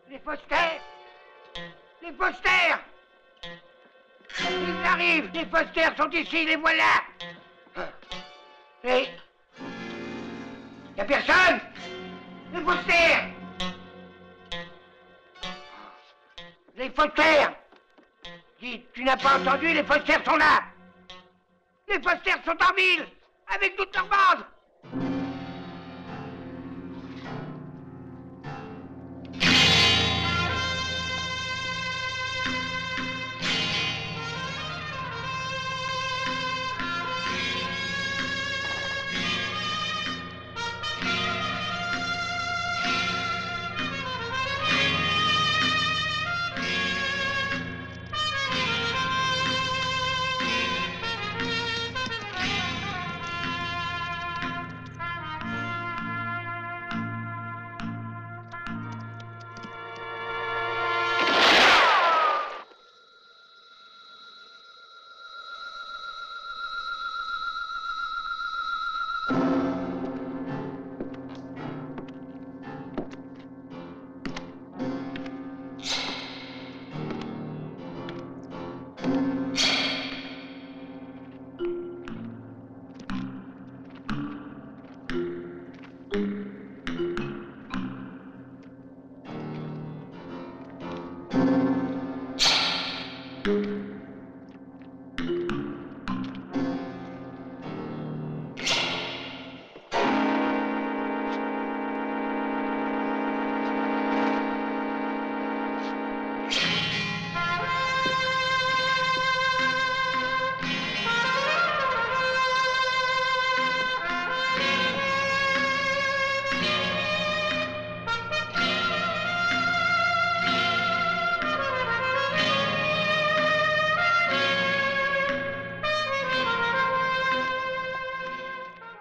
Les Foster! Les Foster! Ils arrivent! Les Foster sont ici, les voilà! Et... Y'a personne! Les Foster! Les Foster! Dis, tu n'as pas entendu? Les Foster sont là! Les Foster sont en ville! Avec toute leur bande!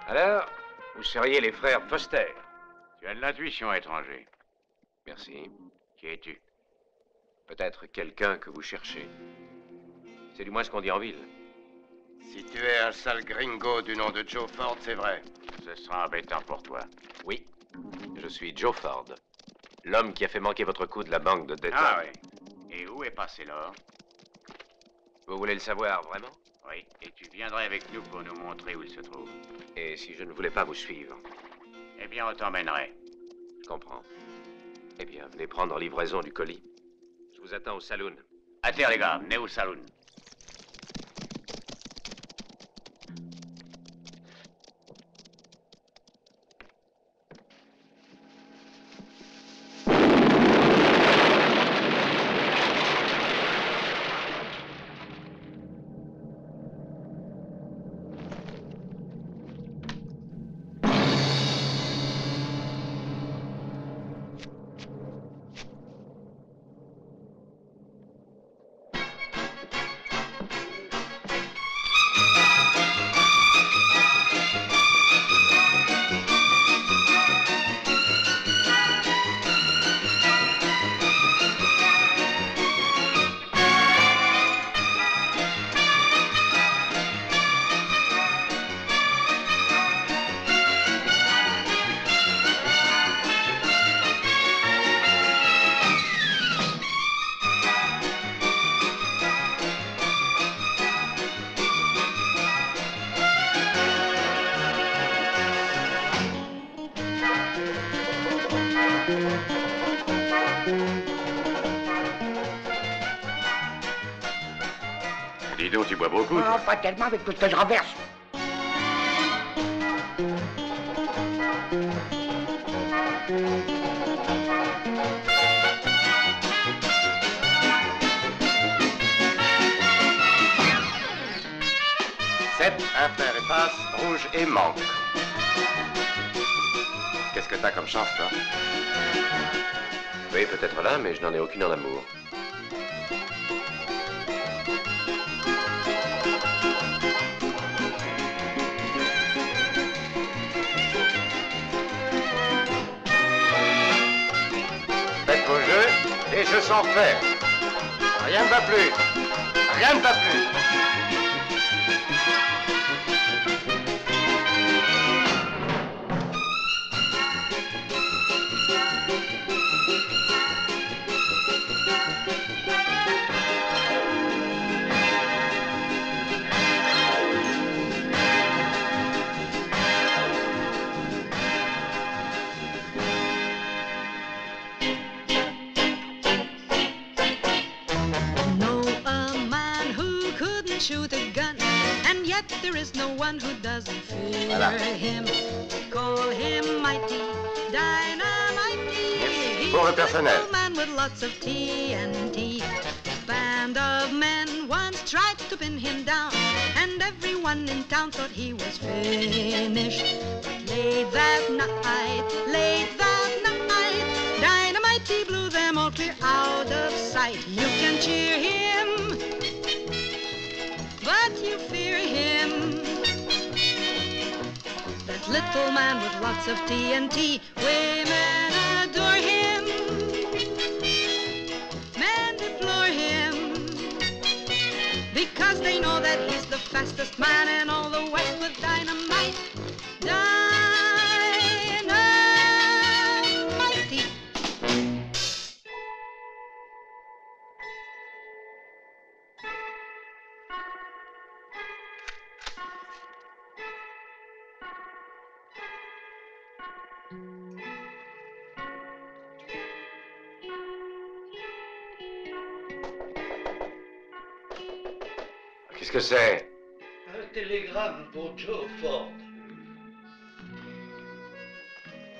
Alors, vous seriez les frères Foster. Tu as de l'intuition, étranger. Merci. Qui es-tu? Peut-être quelqu'un que vous cherchez. C'est du moins ce qu'on dit en ville. Si tu es un sale gringo du nom de Joe Ford, c'est vrai. Ce sera embêtant pour toi. Oui, je suis Joe Ford. L'homme qui a fait manquer votre coup de la banque de Dayton. Ah oui. Et où est passé l'or? Vous voulez le savoir, vraiment? Oui, et tu viendrais avec nous pour nous montrer où il se trouve. Et si je ne voulais pas vous suivre? Eh bien, on t'emmènerait. Je comprends. Eh bien, venez prendre livraison du colis. Je vous attends au saloon. À terre, les gars, venez au saloon. Dis donc, tu bois beaucoup. Non, pas tellement avec tout ce que je renverse. Sept, impair et passe, rouge et manque. Qu'est-ce que t'as comme chance, toi? Oui, peut-être là, mais je n'en ai aucune en amour. Faites vos jeux, les jeux sont faits. Rien ne va plus. Rien ne va plus. done, and yet there is no one who doesn't fear him. Call him mighty, dynamite. Pour le personnel. He's a man with lots of TNT. A band of men once tried to pin him down, and everyone in town thought he was finished. But late that night, Dynamite he blew them all clear out of sight. You can cheer him, but you fear him. That little man with lots of TNT, women adore him, men deplore him, because they know that he's the fastest man in all the West with dynamite. Dynamite. Qu'est-ce que c'est? Un télégramme pour Joe Ford.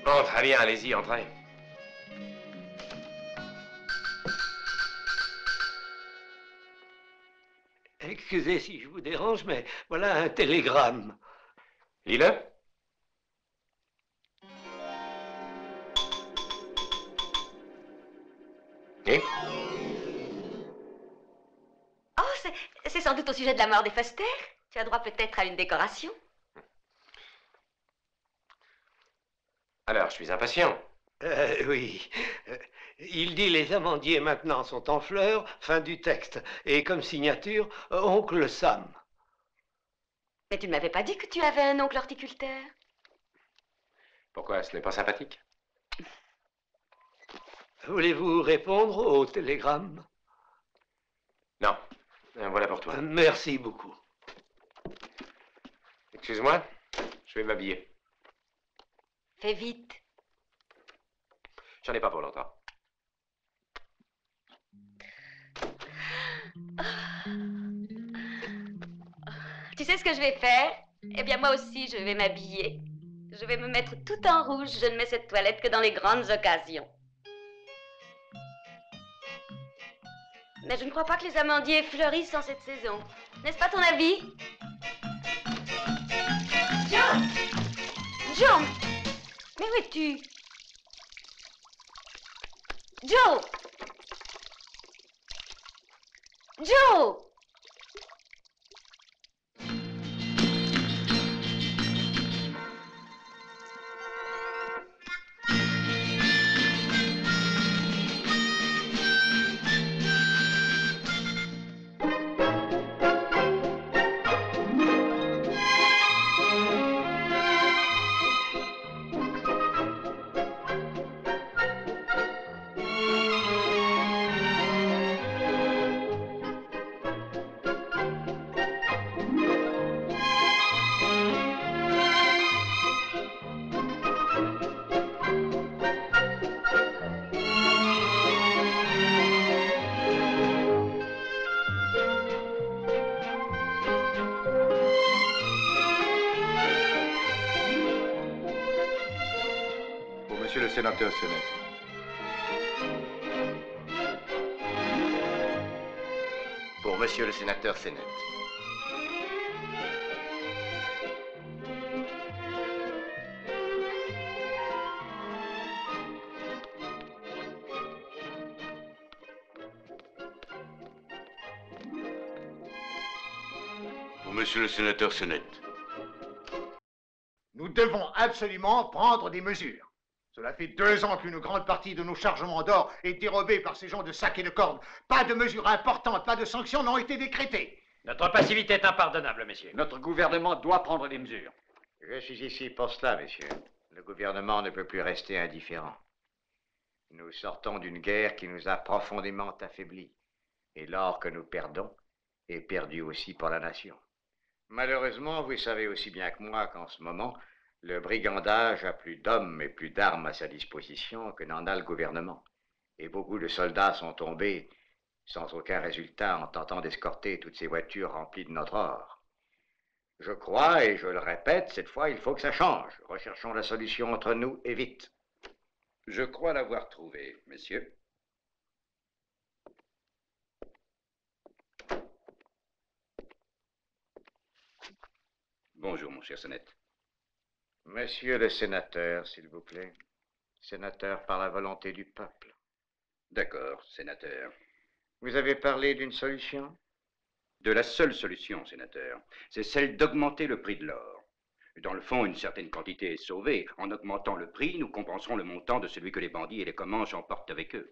Bon, très bien, allez-y, entrez. Excusez si je vous dérange, mais voilà un télégramme. Lis-le. Et? Oh, c'est sans doute au sujet de la mort des Foster. Tu as droit peut-être à une décoration. Alors, je suis impatient. Oui. Il dit les amandiers maintenant sont en fleurs, fin du texte. Et comme signature, oncle Sam. Mais tu ne m'avais pas dit que tu avais un oncle horticulteur. Pourquoi, ce n'est pas sympathique? Voulez-vous répondre au télégramme? Non. Voilà pour toi. Merci beaucoup. Excuse-moi, je vais m'habiller. Fais vite. J'en ai pas pour longtemps. Tu sais ce que je vais faire? Eh bien, moi aussi, je vais m'habiller. Je vais me mettre tout en rouge. Je ne mets cette toilette que dans les grandes occasions. Mais je ne crois pas que les amandiers fleurissent en cette saison. N'est-ce pas ton avis? John! John! Mais où es-tu? Joe! Joe! Monsieur le sénateur Sennett. Pour monsieur le sénateur Sennett. Pour monsieur le sénateur Sennett. Nous devons absolument prendre des mesures. Cela fait 2 ans qu'une grande partie de nos chargements d'or est dérobée par ces gens de sac et de cordes. Pas de mesures importantes, pas de sanctions n'ont été décrétées. Notre passivité est impardonnable, messieurs. Notre gouvernement doit prendre des mesures. Je suis ici pour cela, messieurs. Le gouvernement ne peut plus rester indifférent. Nous sortons d'une guerre qui nous a profondément affaiblis. Et l'or que nous perdons est perdu aussi pour la nation. Malheureusement, vous savez aussi bien que moi qu'en ce moment, le brigandage a plus d'hommes et plus d'armes à sa disposition que n'en a le gouvernement. Et beaucoup de soldats sont tombés sans aucun résultat en tentant d'escorter toutes ces voitures remplies de notre or. Je crois, et je le répète, cette fois, il faut que ça change. Recherchons la solution entre nous et vite. Je crois l'avoir trouvé, messieurs. Bonjour, mon cher Sonnette. Monsieur le sénateur, s'il vous plaît. Sénateur par la volonté du peuple. D'accord, sénateur. Vous avez parlé d'une solution? De la seule solution, sénateur, c'est celle d'augmenter le prix de l'or. Dans le fond, une certaine quantité est sauvée. En augmentant le prix, nous compenserons le montant de celui que les bandits et les Comanches emportent avec eux.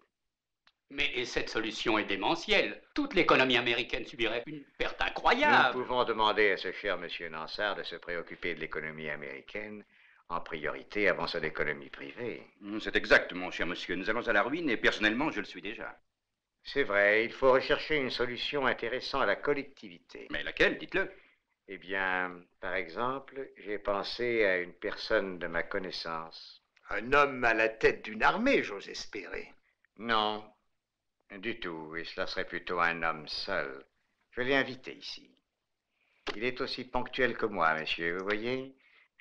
Mais cette solution est démentielle. Toute l'économie américaine subirait une perte incroyable. Nous pouvons demander à ce cher monsieur Nansard de se préoccuper de l'économie américaine en priorité avant son économie privée. C'est exact, mon cher monsieur. Nous allons à la ruine et personnellement, je le suis déjà. C'est vrai, il faut rechercher une solution intéressant à la collectivité. Mais laquelle, dites-le? Eh bien, par exemple, j'ai pensé à une personne de ma connaissance. Un homme à la tête d'une armée, j'ose espérer. Non, du tout, et cela serait plutôt un homme seul. Je l'ai invité ici. Il est aussi ponctuel que moi, monsieur, vous voyez.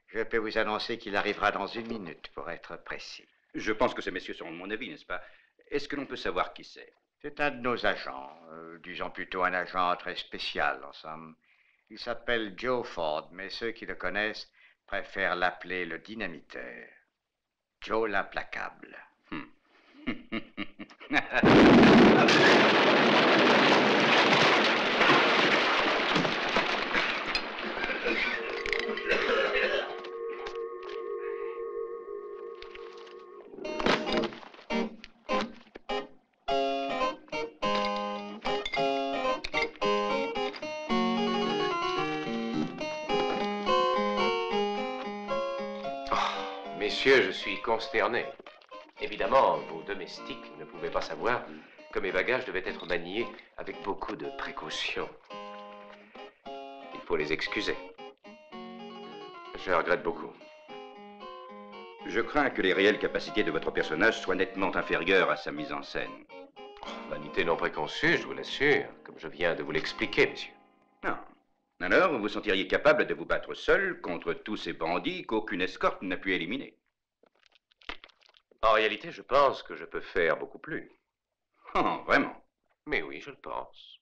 Je peux vous annoncer qu'il arrivera dans 1 minute, pour être précis. Je pense que ces messieurs seront de mon avis, n'est-ce pas? Est-ce que l'on peut savoir qui c'est? C'est un de nos agents, disons plutôt un agent très spécial, en somme. Il s'appelle Joe Ford, mais ceux qui le connaissent préfèrent l'appeler le dynamiteur. Joe l'implacable. Messieurs, je suis consterné. Évidemment, vos domestiques ne pouvaient pas savoir que mes bagages devaient être maniés avec beaucoup de précaution. Il faut les excuser. Je regrette beaucoup. Je crains que les réelles capacités de votre personnage soient nettement inférieures à sa mise en scène. Vanité non préconçue, je vous l'assure, comme je viens de vous l'expliquer, monsieur. Non. Alors, vous vous sentiriez capable de vous battre seul contre tous ces bandits qu'aucune escorte n'a pu éliminer? En réalité, je pense que je peux faire beaucoup plus. Oh, vraiment? Mais oui, je le pense.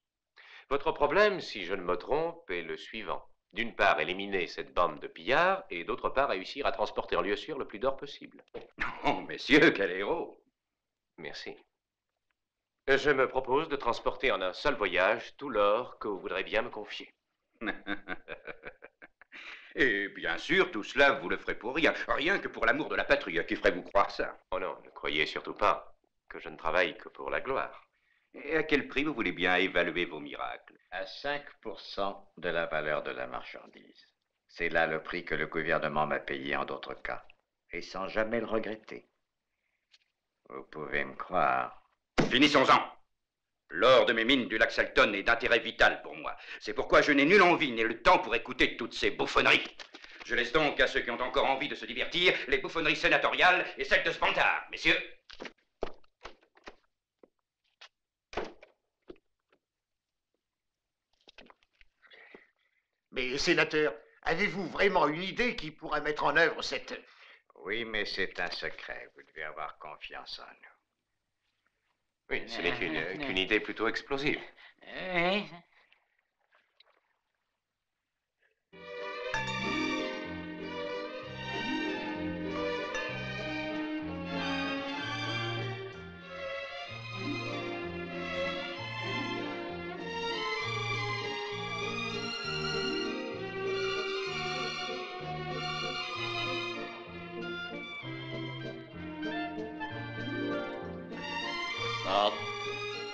Votre problème, si je ne me trompe, est le suivant. D'une part, éliminer cette bande de pillards, et d'autre part, réussir à transporter en lieu sûr le plus d'or possible. Oh, messieurs, quel héros! Merci. Je me propose de transporter en un seul voyage tout l'or que vous voudrez bien me confier. Et bien sûr, tout cela, vous le ferez pour rien. Rien que pour l'amour de la patrie. Qui ferait vous croire ça? Oh non, ne croyez surtout pas que je ne travaille que pour la gloire. Et à quel prix vous voulez bien évaluer vos miracles? À 5% de la valeur de la marchandise. C'est là le prix que le gouvernement m'a payé en d'autres cas. Et sans jamais le regretter. Vous pouvez me croire. Finissons-en. L'or de mes mines du lac Salton est d'intérêt vital pour moi. C'est pourquoi je n'ai nulle envie ni le temps pour écouter toutes ces bouffonneries. Je laisse donc à ceux qui ont encore envie de se divertir les bouffonneries sénatoriales et celles de Spantard, messieurs. Mais, sénateur, avez-vous vraiment une idée qui pourrait mettre en œuvre cette... Oui, mais c'est un secret. Vous devez avoir confiance en nous. Oui, ce n'est qu'une idée plutôt explosive. Oui.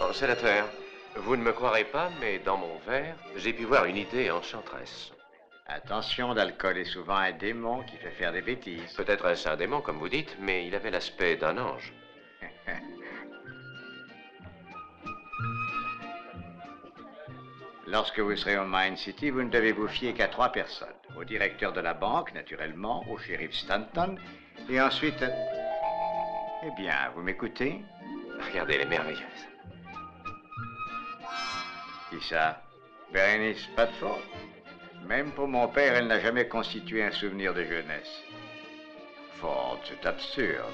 Oh, sénateur, vous ne me croirez pas, mais dans mon verre, j'ai pu voir une idée enchanteresse. Attention, l'alcool est souvent un démon qui fait faire des bêtises. Peut-être est-ce un démon, comme vous dites, mais il avait l'aspect d'un ange. Lorsque vous serez au Mine City, vous ne devez vous fier qu'à 3 personnes. Au directeur de la banque, naturellement, au shérif Stanton, et ensuite... Eh bien, vous m'écoutez? Regardez, elle est merveilleuse. Qui ça? Berenice Padford? Même pour mon père, elle n'a jamais constitué un souvenir de jeunesse. Ford, c'est absurde.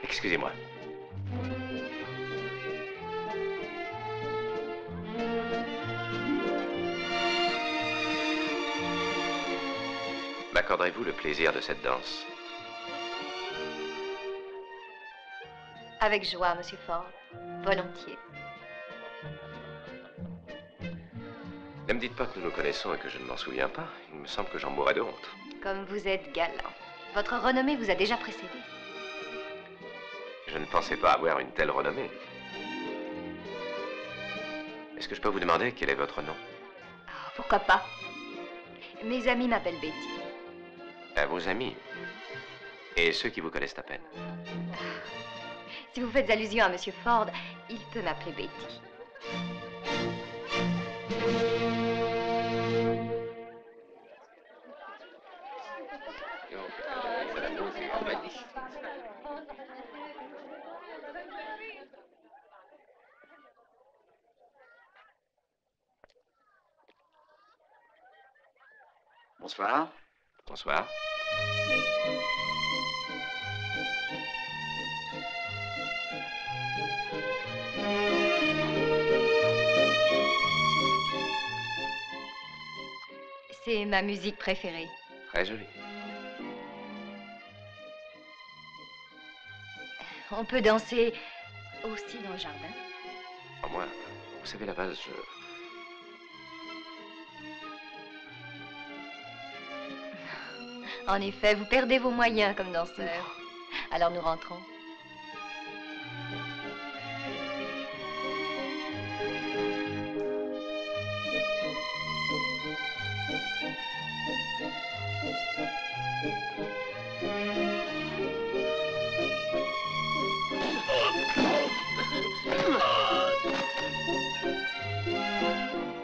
Excusez-moi. M'accorderez-vous le plaisir de cette danse? Avec joie, Monsieur Ford. Volontiers. Ne me dites pas que nous nous connaissons et que je ne m'en souviens pas. Il me semble que j'en mourrais de honte. Comme vous êtes galant. Votre renommée vous a déjà précédé. Je ne pensais pas avoir une telle renommée. Est-ce que je peux vous demander quel est votre nom? Oh, pourquoi pas? Mes amis m'appellent Betty. À vos amis? Et ceux qui vous connaissent à peine? Si vous faites allusion à Monsieur Ford, il peut m'appeler Betty. Bonsoir. Bonsoir. C'est ma musique préférée. Très joli. On peut danser aussi dans le jardin. Oh, moi, vous savez, la valse, En effet, vous perdez vos moyens comme danseur. Alors nous rentrons.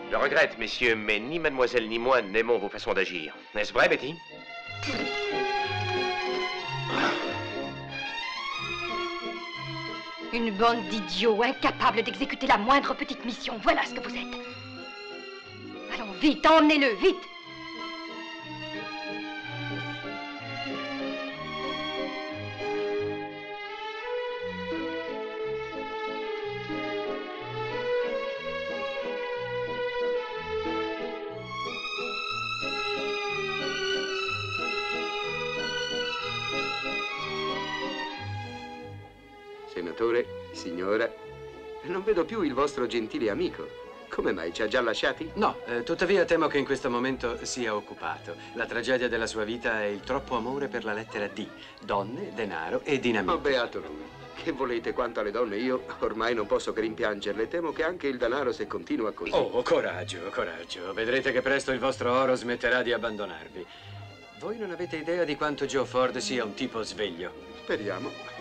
Je regrette, messieurs, mais ni mademoiselle ni moi n'aimons vos façons d'agir. N'est-ce vrai, Betty? Une bande d'idiots incapables d'exécuter la moindre petite mission. Voilà ce que vous êtes. Allons, vite, emmenez-le, vite. Senatore, signora, non vedo più il vostro gentile amico. Come mai, ci ha già lasciati? No, tuttavia temo che in questo momento sia occupato. La tragedia della sua vita è il troppo amore per la lettera D. Donne, denaro e dinamite. Oh, beato lui. Che volete quanto alle donne? Io ormai non posso che rimpiangerle. Temo che anche il denaro, se continua così... Oh, coraggio, coraggio. Vedrete che presto il vostro oro smetterà di abbandonarvi. Voi non avete idea di quanto Joe Ford sia un tipo sveglio. Speriamo.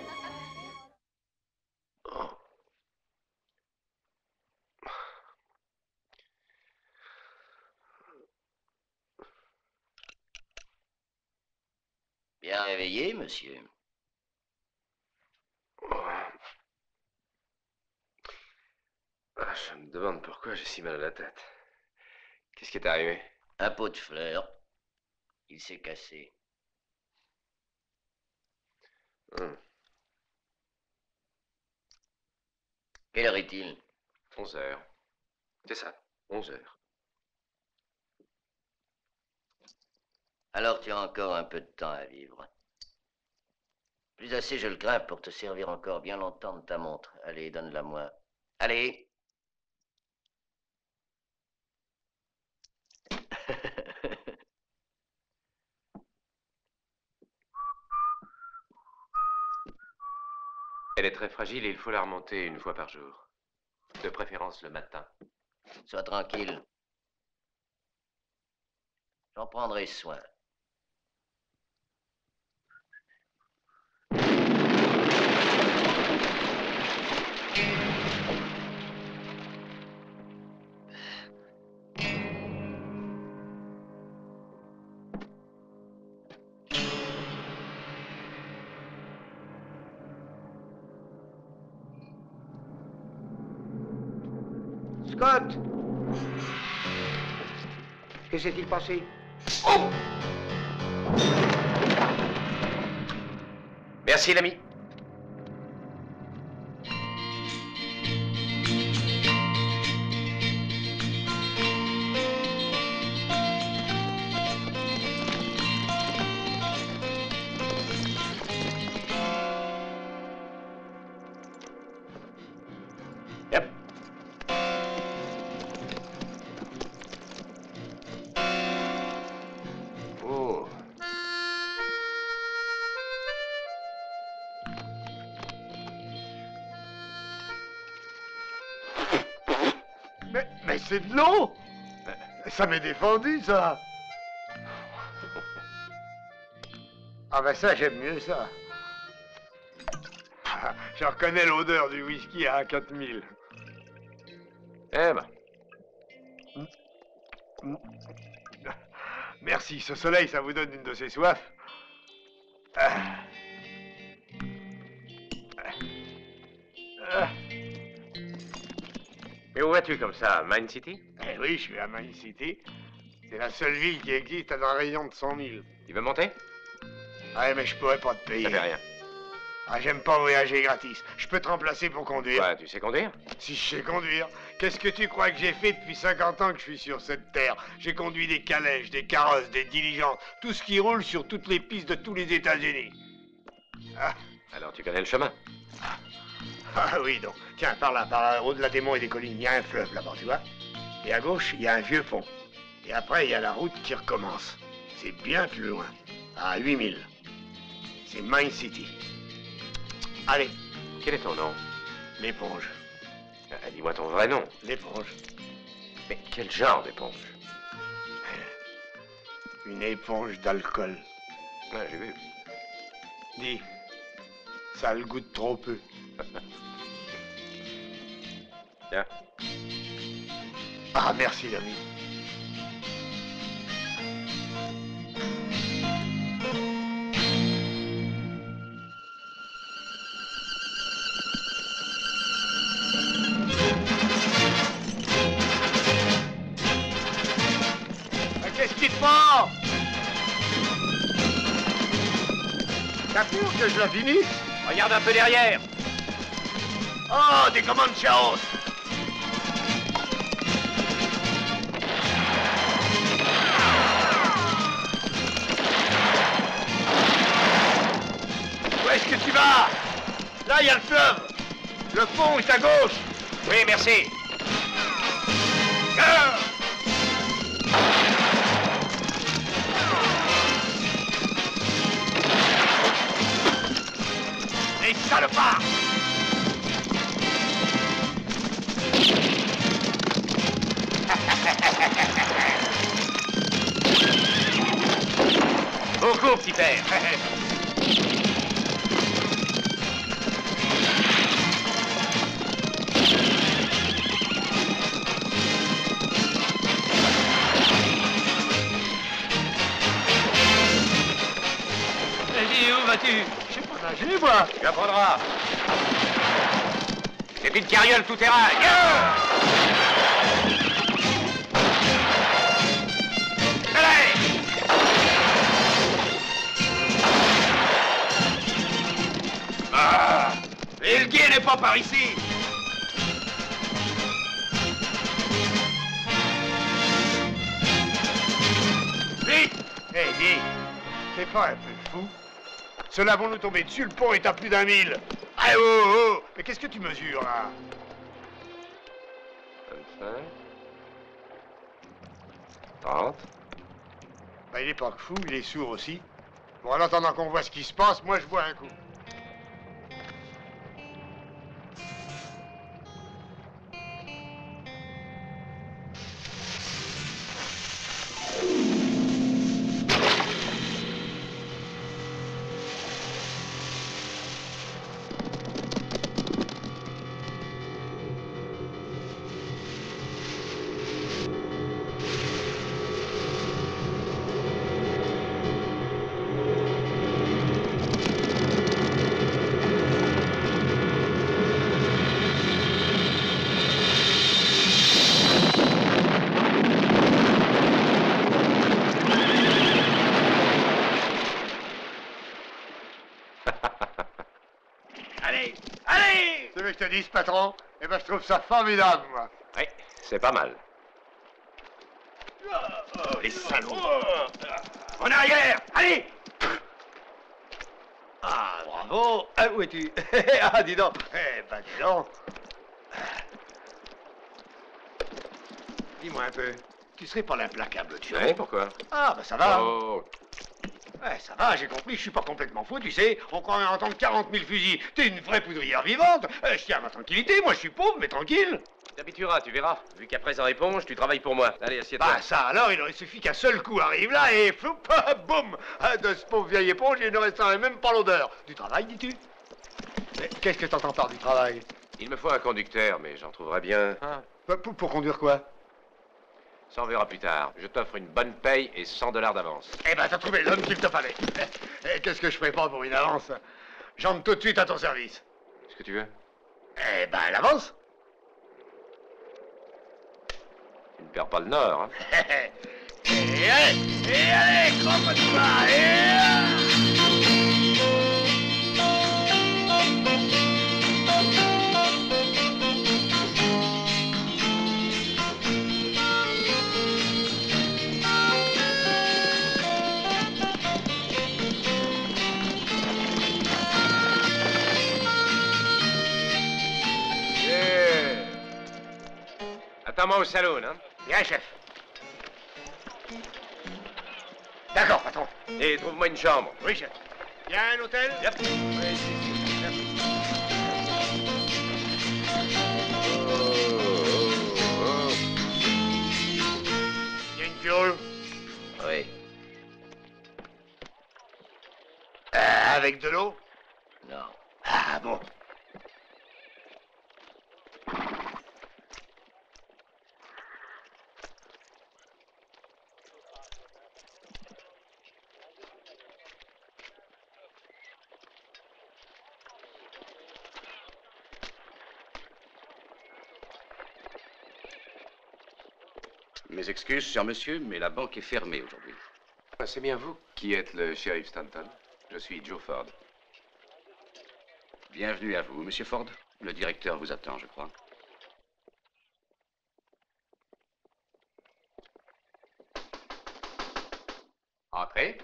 Bien réveillé, monsieur. Ah, je me demande pourquoi j'ai si mal à la tête. Qu'est-ce qui est arrivé? Un pot de fleurs. Il s'est cassé. Quelle heure est-il? 11 heures. C'est ça, 11 heures. Alors tu as encore un peu de temps à vivre. Plus assez, je le crains, pour te servir encore bien longtemps de ta montre. Allez, donne-la-moi. Allez! Elle est très fragile et il faut la remonter une fois par jour. De préférence le matin. Sois tranquille. J'en prendrai soin. Scott! Que s'est-il passé? Oh! Merci, l'ami. Mais c'est de l'eau! Ça m'est défendu, ça! Ah ben ça, j'aime mieux ça. Je reconnais l'odeur du whisky à 4000. Eh ben. Merci, ce soleil, ça vous donne une de ces soifs. Mais où vas-tu comme ça, Mine City? Eh oui, je suis à Mine City. C'est la seule ville qui existe dans un rayon de 100 000. Tu veux monter? Ouais, mais je pourrais pas te payer. Ça fait rien. Ah, j'aime pas voyager gratis. Je peux te remplacer pour conduire. Ouais, tu sais conduire? Si je sais conduire. Qu'est-ce que tu crois que j'ai fait depuis 50 ans que je suis sur cette terre? J'ai conduit des calèches, des carrosses, des diligences, tout ce qui roule sur toutes les pistes de tous les États-Unis. Ah. Alors tu connais le chemin? Ah oui, donc. Tiens, par là, au-delà des monts et des collines, il y a un fleuve là-bas, tu vois? Et à gauche, il y a un vieux pont. Et après, il y a la route qui recommence. C'est bien plus loin, à 8000. C'est Mine City. Allez. Quel est ton nom? L'éponge. Dis-moi ton vrai nom. L'éponge. Mais quel genre d'éponge? Une éponge d'alcool. Ouais, j'ai vu. Dis, ça le goûte trop peu. Tiens. Ah, merci, l'ami. Qu'est-ce qu'il te prend? T'as peur que je la finisse? Regarde un peu derrière. Oh, des commandes chaos. Où est-ce que tu vas? Là, il y a le fleuve. Le pont est à gauche. Oui, merci. Les salopards! Beaucoup, petit père. Vas-y, où vas-tu? Je sais pas nager, moi. Tu apprendras. C'est une carriole tout-terrain. Ah! Et le guet n'est pas par ici. Vite! Hé, dis, t'es pas un peu fou? Cela vont nous tomber dessus, le pont est à plus d'1 000. Ah, oh, oh! Mais qu'est-ce que tu mesures, là? 25. 30. Bah, il est pas que fou, il est sourd aussi. Bon, en attendant qu'on voit ce qui se passe, moi, je bois un coup. disent, patron? Eh ben, je trouve ça formidable, moi. Oui, c'est pas mal. Oh, les salauds! En arrière! Allez! Ah, bravo! Ah, où es-tu? Ah, dis donc! Eh ben, dis donc! Dis-moi un peu, tu serais pas l'implacable, tu vois? Oui, pourquoi? Ah, ben ça va! Oh, Ouais, ça va, j'ai compris, je suis pas complètement fou, tu sais. On croirait entendre 40 000 fusils. T'es une vraie poudrière vivante. Je tiens à ma tranquillité, moi je suis pauvre, mais tranquille. t'habitueras, tu verras. Vu qu'après en éponge, tu travailles pour moi. Allez, assieds-toi. Bah ça alors, il aurait suffi qu'un seul coup arrive là et floup, boum. De ce pauvre vieille éponge, il ne resterait même pas l'odeur. Du travail, dis-tu? Mais qu'est-ce que t'entends par du travail? Il me faut un conducteur, mais j'en trouverai bien. Ah, pour conduire quoi? Ça, on verra plus tard. Je t'offre une bonne paye et 100 $ d'avance. Eh ben, t'as trouvé l'homme qu'il te fallait. Qu'est-ce que je ferais pas pour une avance? J'entre tout de suite à ton service. Qu'est-ce que tu veux? Eh ben, l'avance. Tu ne perds pas le nord, hein? Et allez, crois-moi, Attends-moi au salon, hein? Bien, chef. D'accord, patron. Et trouve-moi une chambre. Oui, chef. Y a un hôtel? Yep. Oui, y a une fiole? Oui. Avec de l'eau? Non. Ah bon. Mes excuses, cher monsieur, mais la banque est fermée aujourd'hui. C'est bien vous qui êtes le shérif Stanton. Je suis Joe Ford. Bienvenue à vous, monsieur Ford. Le directeur vous attend, je crois. Entrez.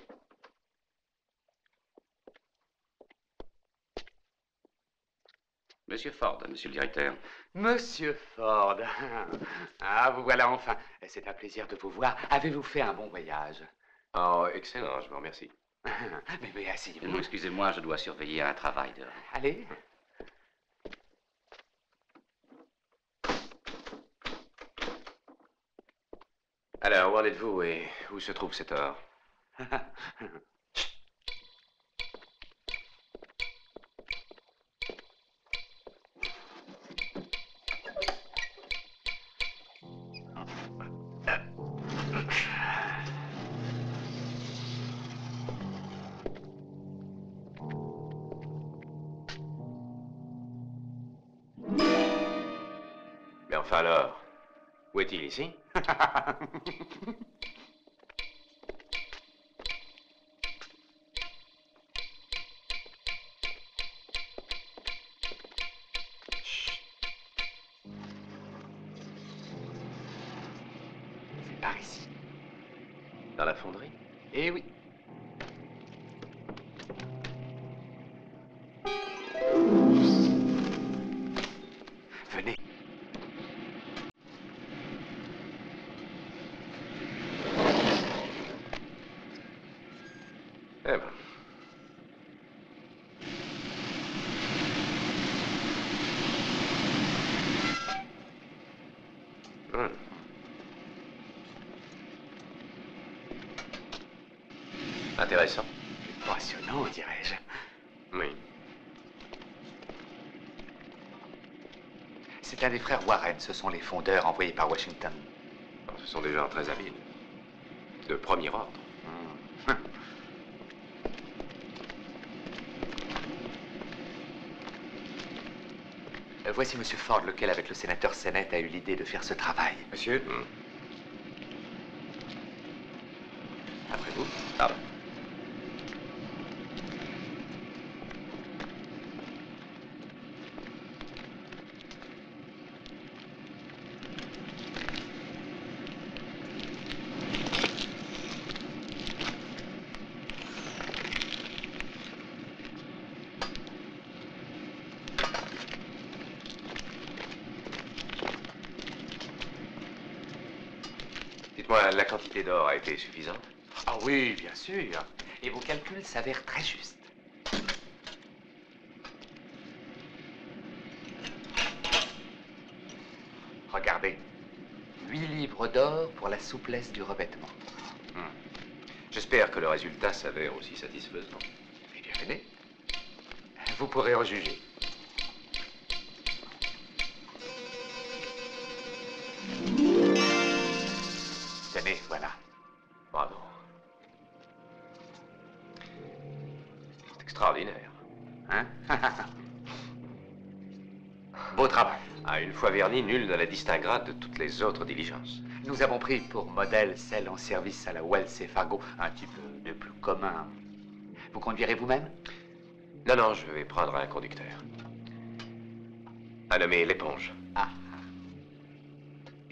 Monsieur Ford, monsieur le directeur. Monsieur Ford. Ah, vous voilà enfin. C'est un plaisir de vous voir. Avez-vous fait un bon voyage? Oh, excellent, je vous remercie. Mais asseyez-vous. Excusez-moi, je dois surveiller un travail dehors. Allez. Alors, où en êtes-vous et où se trouve cet or? Mais enfin alors, où est-il ici? C'est par ici. Dans la fonderie? Eh oui. Venez. Eh ben. Intéressant. Passionnant, dirais-je. Oui. C'est un des frères Warren. Ce sont les fondeurs envoyés par Washington. Ce sont des gens très habiles. De premier ordre. Voici Monsieur Ford, lequel, avec le sénateur Sennett, a eu l'idée de faire ce travail. Monsieur? Après vous. Pardon. Dites-moi, la quantité d'or a été suffisante? Ah oui, bien sûr. Et vos calculs s'avèrent très justes. Regardez. 8 livres d'or pour la souplesse du revêtement. J'espère que le résultat s'avère aussi satisfaisant. Eh bien, venez. Vous pourrez en juger. Tenez, voilà. Bravo. C'est extraordinaire. Hein? Beau travail. Ah, une fois verni, nul ne la distinguera de toutes les autres diligences. Nous avons pris pour modèle celle en service à la Wells et Fargo, un type de plus commun. Vous conduirez vous-même? Non, non, je vais prendre un conducteur. Un nommé l'éponge. Ah.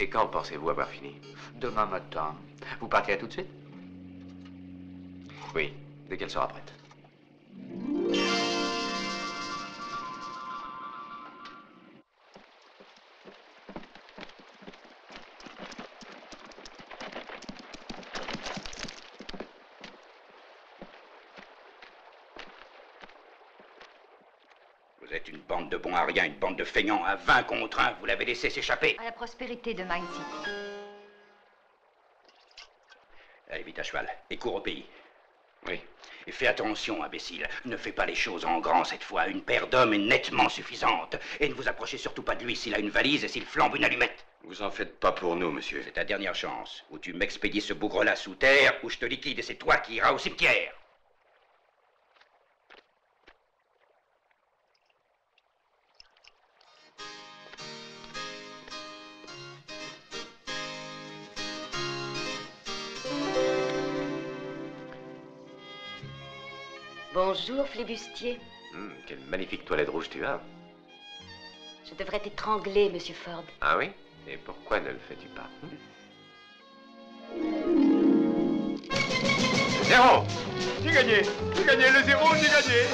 Et quand pensez-vous avoir fini? Demain matin. Vous partirez tout de suite? Oui, dès qu'elle sera prête. Vous êtes une bande de bons à rien, une bande de feignants à 20 contre 1. Vous l'avez laissé s'échapper. À la prospérité de Mine City. Allez, vite à cheval, et cours au pays. Oui. Et fais attention, imbécile. Ne fais pas les choses en grand cette fois. Une paire d'hommes est nettement suffisante. Et ne vous approchez surtout pas de lui s'il a une valise et s'il flambe une allumette. Vous en faites pas pour nous, monsieur. C'est ta dernière chance. Ou tu m'expédies ce bougre-là sous terre, ou je te liquide et c'est toi qui iras au cimetière. Bonjour, flibustier. Quelle magnifique toilette rouge tu as. Je devrais t'étrangler, monsieur Ford. Ah oui? Et pourquoi ne le fais-tu pas? 0! J'ai gagné! J'ai gagné le 0, j'ai gagné!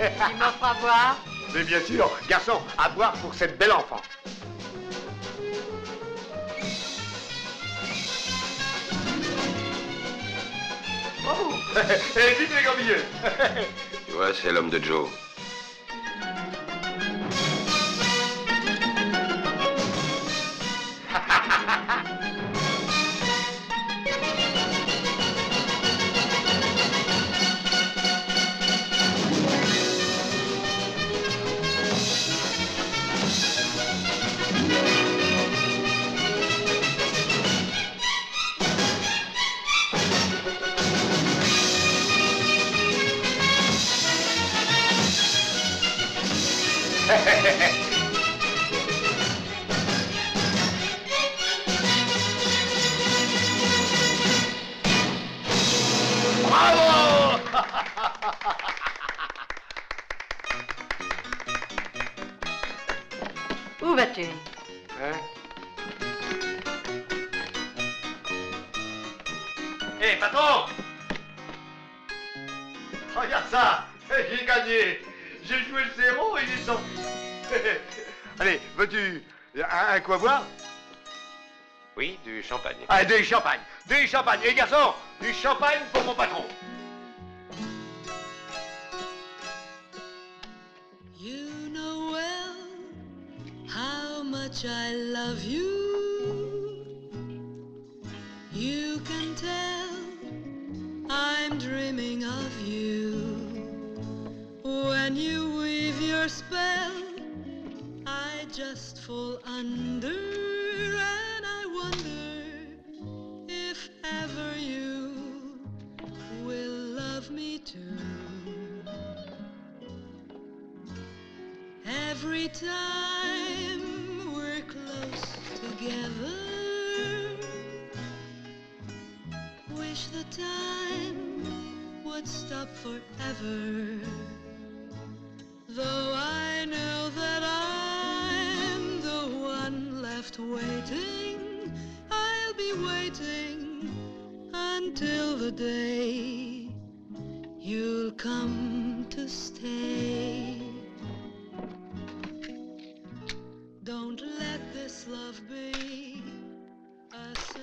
Tu m'offres à boire? Mais bien sûr, garçon, à boire pour cette belle enfant. Oh! Vive les gambilleux! Tu vois, c'est l'homme de Joe. Bravo! Où vas-tu? Hein? Hé, patron! Regarde ça! J'ai gagné! J'ai joué le 0 et il est sorti! Allez, veux-tu un coup à boire? Oui, du champagne. Ah, des champagnes! Des champagnes! Et garçon, du champagne pour mon patron! You know well how much I love you. You can tell I'm dreaming of you. When you weave your spell, I just fall under, and I wonder if ever you will love me too. Every time we're close together, wish the time would stop forever. Though I know that I'm the one left waiting, I'll be waiting until the day you'll come to stay. Don't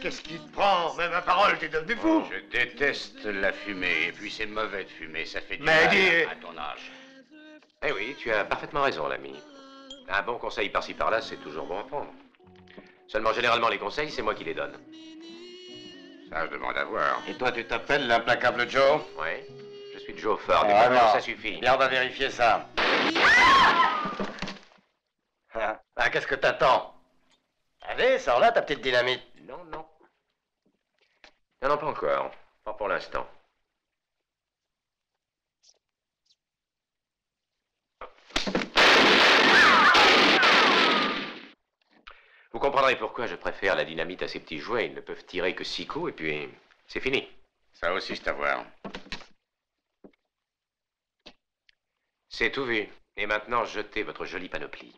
Qu'est-ce qui te prend? Même à parole, t'es devenu fou. Je déteste la fumée, et puis c'est mauvais de fumer, ça fait du Mais mal dis- à ton âge. Eh oui, tu as parfaitement raison, l'ami. Un bon conseil par-ci par-là, c'est toujours bon à prendre. Seulement, généralement, les conseils, c'est moi qui les donne. Ça, je demande à voir. Et toi, tu t'appelles l'implacable Joe? Oui, je suis Joe Ford, et Ah, maintenant, non. ça suffit. Bien, on va vérifier ça. Hein? Ah, qu'est-ce que t'attends? Allez, sors là ta petite dynamite. Non, non. Non, non, pas encore. Pas pour l'instant. Vous comprendrez pourquoi je préfère la dynamite à ces petits jouets. Ils ne peuvent tirer que 6 coups et puis c'est fini. Ça aussi, c'est à voir. C'est tout vu. Et maintenant, jetez votre jolie panoplie.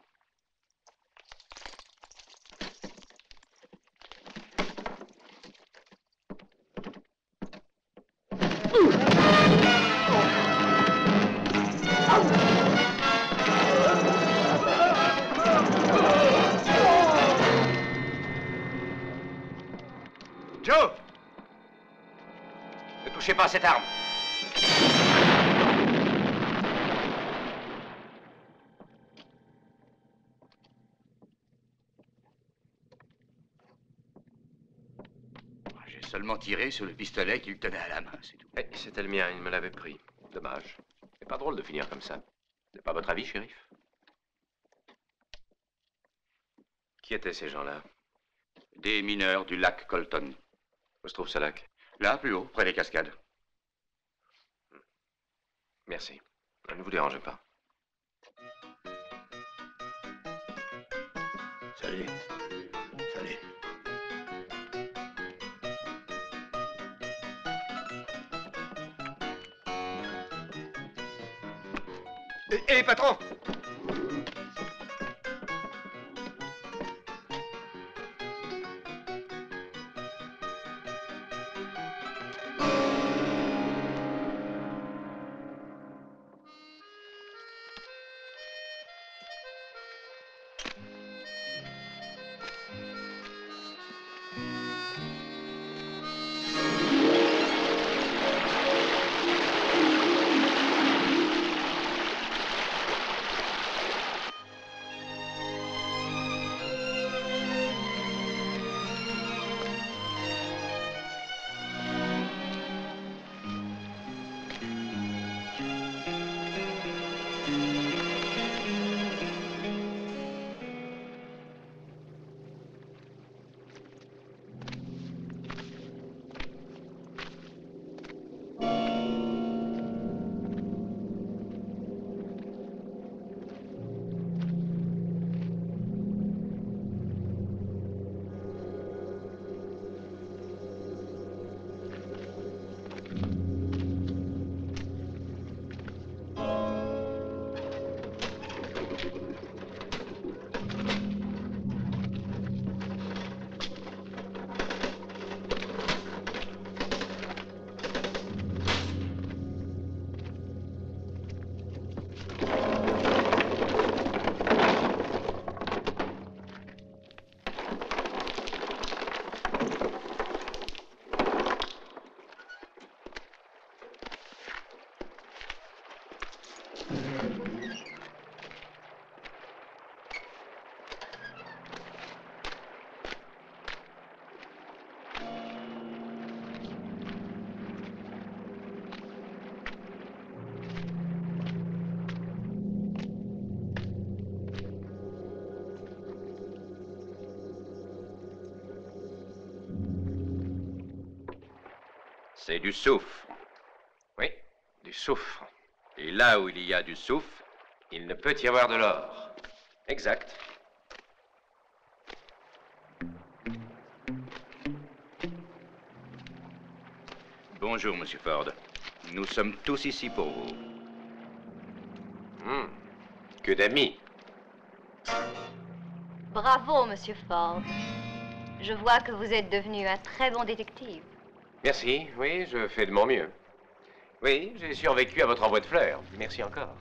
Joe! Ne touchez pas à cette arme. J'ai seulement tiré sur le pistolet qu'il tenait à la main, c'est tout. Eh, c'était le mien, il me l'avait pris. Dommage. C'est pas drôle de finir comme ça. C'est pas votre avis, shérif? Qui étaient ces gens-là? Des mineurs du lac Colton. Où se trouve ce lac? Là, plus haut, près des cascades. Merci. Ne vous dérangez pas. Salut. Salut. Hé, patron! C'est du soufre. Oui, du soufre. Et là où il y a du soufre, il ne peut y avoir de l'or. Exact. Bonjour, Monsieur Ford. Nous sommes tous ici pour vous. Que d'amis. Bravo, Monsieur Ford. Je vois que vous êtes devenu un très bon détective. Merci, oui, je fais de mon mieux. Oui, j'ai survécu à votre envoi de fleurs. Merci encore.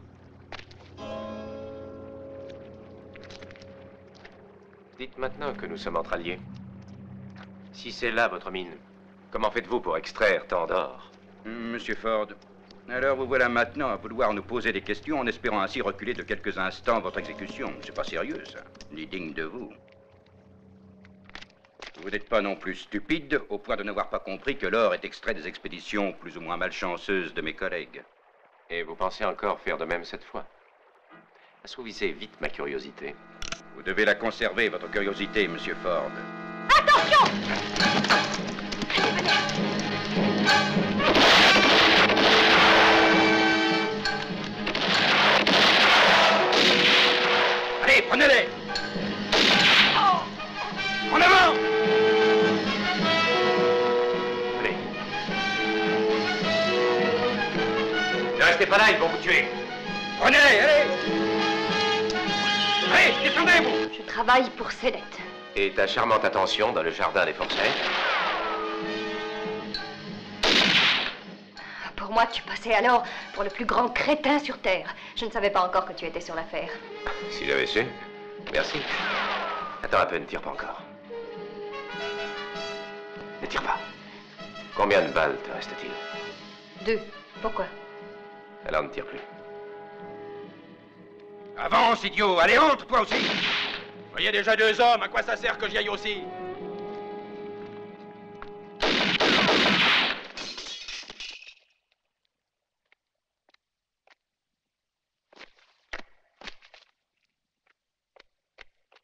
Dites maintenant que nous sommes entre alliés. Si c'est là votre mine, comment faites-vous pour extraire tant d'or? Monsieur Ford, alors vous voilà maintenant à vouloir nous poser des questions en espérant ainsi reculer de quelques instants votre exécution. C'est pas sérieux, ça, ni digne de vous. Vous n'êtes pas non plus stupide au point de n'avoir pas compris que l'or est extrait des expéditions plus ou moins malchanceuses de mes collègues. Et vous pensez encore faire de même cette fois? Assouvissez vite ma curiosité. Vous devez la conserver, votre curiosité, Monsieur Ford. Attention! Allez, prenez-les! En avant! Allez. Ne restez pas là, ils vont vous tuer. Prenez-les, allez! Allez, descendez-vous! Je travaille pour Céleste. Et ta charmante attention dans le jardin des forceps? Pour moi, tu passais alors pour le plus grand crétin sur Terre. Je ne savais pas encore que tu étais sur l'affaire. Si j'avais su. Merci. Attends un peu, ne tire pas encore. Ne tire pas. Combien de balles te reste-t-il? 2. Pourquoi? Alors ne tire plus. Avance, idiot! Allez, entre, toi aussi! Il y a déjà 2 hommes, à quoi ça sert que j'y aille aussi?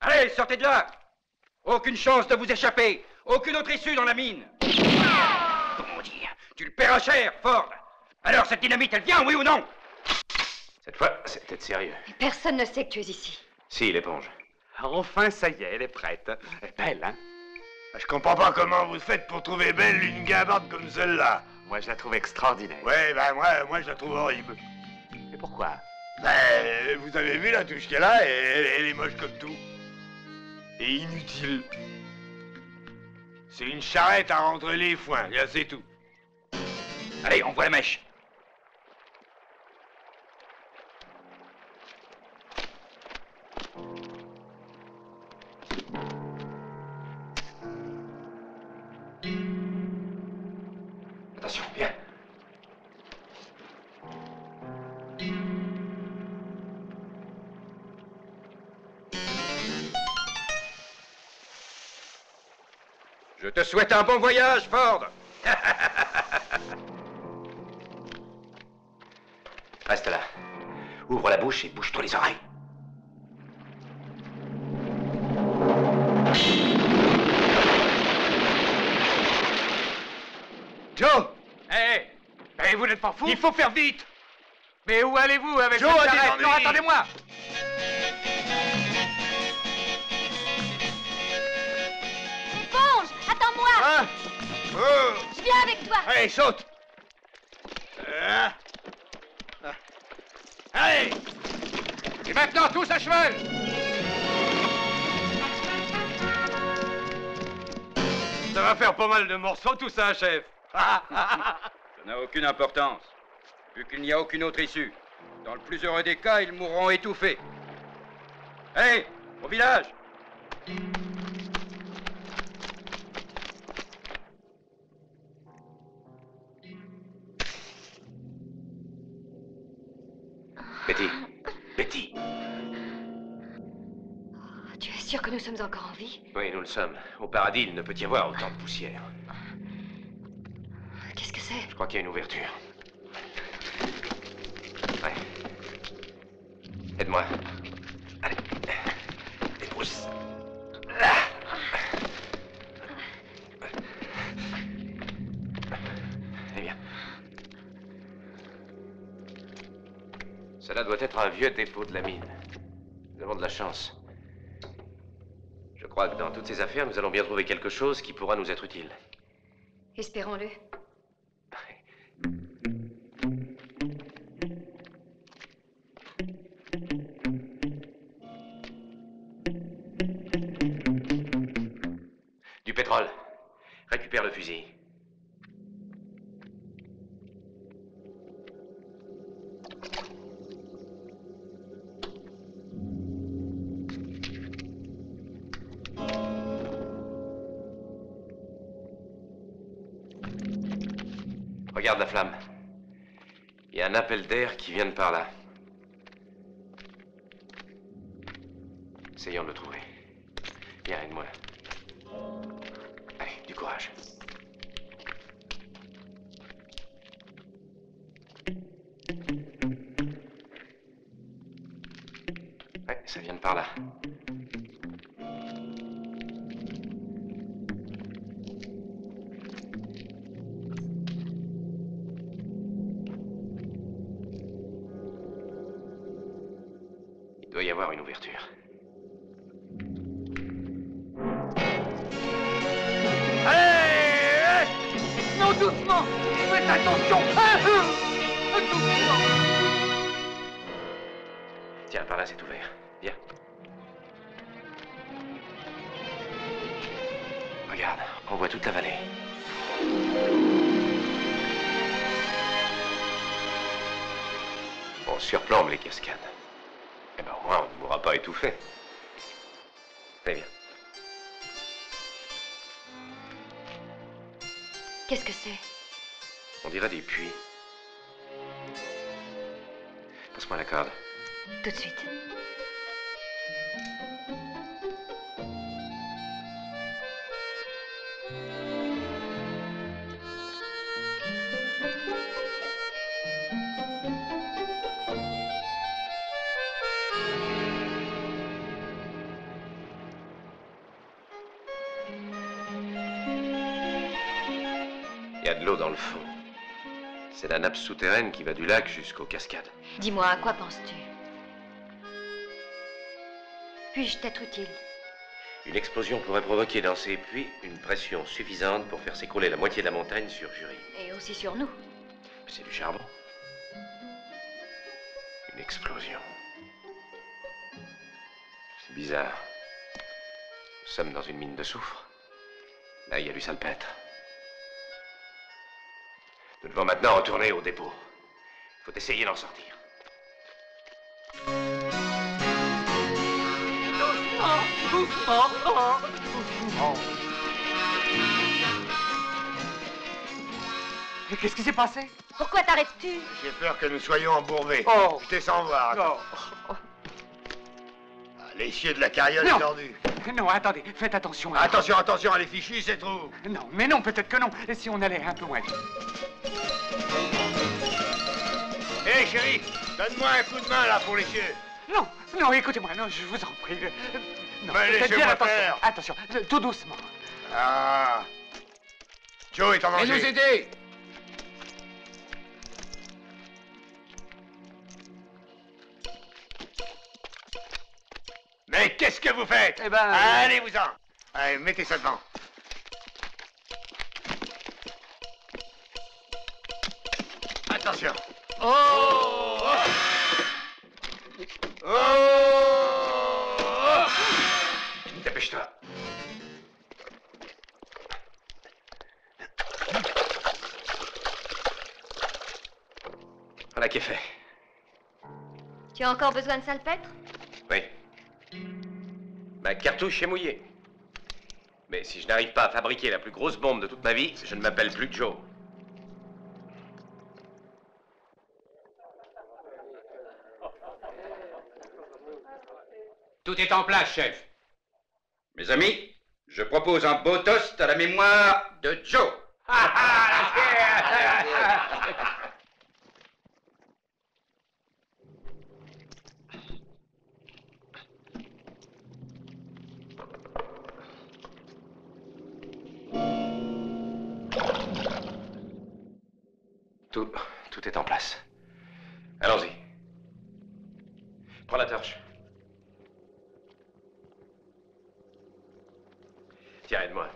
Allez, sortez de là! Aucune chance de vous échapper! Aucune autre issue dans la mine! Comment dire? Tu le paieras cher, Ford! Alors, cette dynamite, elle vient, oui ou non? Cette fois, c'est peut-être sérieux. Personne ne sait que tu es ici. Si, l'éponge. Enfin, ça y est, elle est prête. Elle est belle, hein? Je comprends pas comment vous faites pour trouver belle une guimbarde comme celle-là. Moi, je la trouve extraordinaire. Ouais, ben moi je la trouve horrible. Et pourquoi? Ben, vous avez vu la touche qu'elle a, et elle est moche comme tout. Et inutile. C'est une charrette à rentrer les foins, là c'est tout. Allez, on voit la mèche. Attention, viens. Je te souhaite un bon voyage, Ford. Reste là. Ouvre la bouche et bouge-toi les oreilles. Joe! Hé! Vous n'êtes pas fou? Il faut faire vite! Mais où allez-vous avec Joe cette a des charrette? ennuis. Non, attendez-moi! Éponge, attends-moi! Hein? Oh! Je viens avec toi! Allez, saute! Allez! Et maintenant, tous à cheval! Ça va faire pas mal de morceaux tout ça, chef. Ça n'a aucune importance, vu qu'il n'y a aucune autre issue. Dans le plus heureux des cas, ils mourront étouffés. Allez, au village! Betty. Betty. Tu es sûr que nous sommes encore en vie? Oui, nous le sommes. Au paradis, il ne peut y avoir autant de poussière. Qu'est-ce que c'est? Je crois qu'il y a une ouverture. Ouais. Aide-moi. Allez. Dépousse. Là. Eh bien. Cela doit être un vieux dépôt de la mine. Nous avons de la chance. Je crois que dans toutes ces affaires, nous allons bien trouver quelque chose qui pourra nous être utile. Espérons-le. Du pétrole. Récupère le fusil. Regarde la flamme. Il y a un appel d'air qui vient de par là. Essayons de le trouver. Viens, aide-moi. Allez, du courage. Ouais, ça vient de par là. Il doit y avoir une ouverture. Allez! Non, doucement! Faites attention! Doucement! Tiens, par là, c'est ouvert. Viens. Regarde, on voit toute la vallée. On surplombe les cascades. Eh ben, au moins, on ne mourra pas étouffé. Allez, viens. Qu'est-ce que c'est? On dirait des puits. Passe-moi la corde. Tout de suite. Il y a de l'eau dans le fond. C'est la nappe souterraine qui va du lac jusqu'aux cascades. Dis-moi, à quoi penses-tu? Puis-je t'être utile? Une explosion pourrait provoquer dans ces puits une pression suffisante pour faire s'écrouler la moitié de la montagne sur Jury. Et aussi sur nous. C'est du charbon. Une explosion. C'est bizarre. Nous sommes dans une mine de soufre. Là, il y a du salpêtre. Nous devons maintenant retourner au dépôt. Il faut essayer d'en sortir. Qu'est-ce qui s'est passé? Pourquoi t'arrêtes-tu? J'ai peur que nous soyons embourbés. Oh. Je t'ai sans voir. Non. Ah, l'essieu de la carriole Non. est tordu. Non, attendez, faites attention. Attention, attention, elle est fichue, c'est trop. Non, mais non, peut-être que non. Et si on allait un peu moins vite? Hé, chérie, donne-moi un coup de main, là, pour l'essieu. Non, non, écoutez-moi, non, je vous en prie. Non, Mais faites bien laissez-moi attention. faire. Attention, tout doucement. Ah. Joe est en danger. Et nous aider! Mais qu'est-ce que vous faites? Eh ben... Allez-vous-en. Allez, mettez ça devant. Attention. Oh! Oh! Dépêche-toi. Voilà qui est fait. Tu as encore besoin de salpêtre? Oui. Ma cartouche est mouillée. Mais si je n'arrive pas à fabriquer la plus grosse bombe de toute ma vie, je ne m'appelle plus Joe. Tout est en place, chef. Mes amis, je propose un beau toast à la mémoire de Joe. Tout est en place. Allons-y. Prends la torche. Tiens, aide-moi.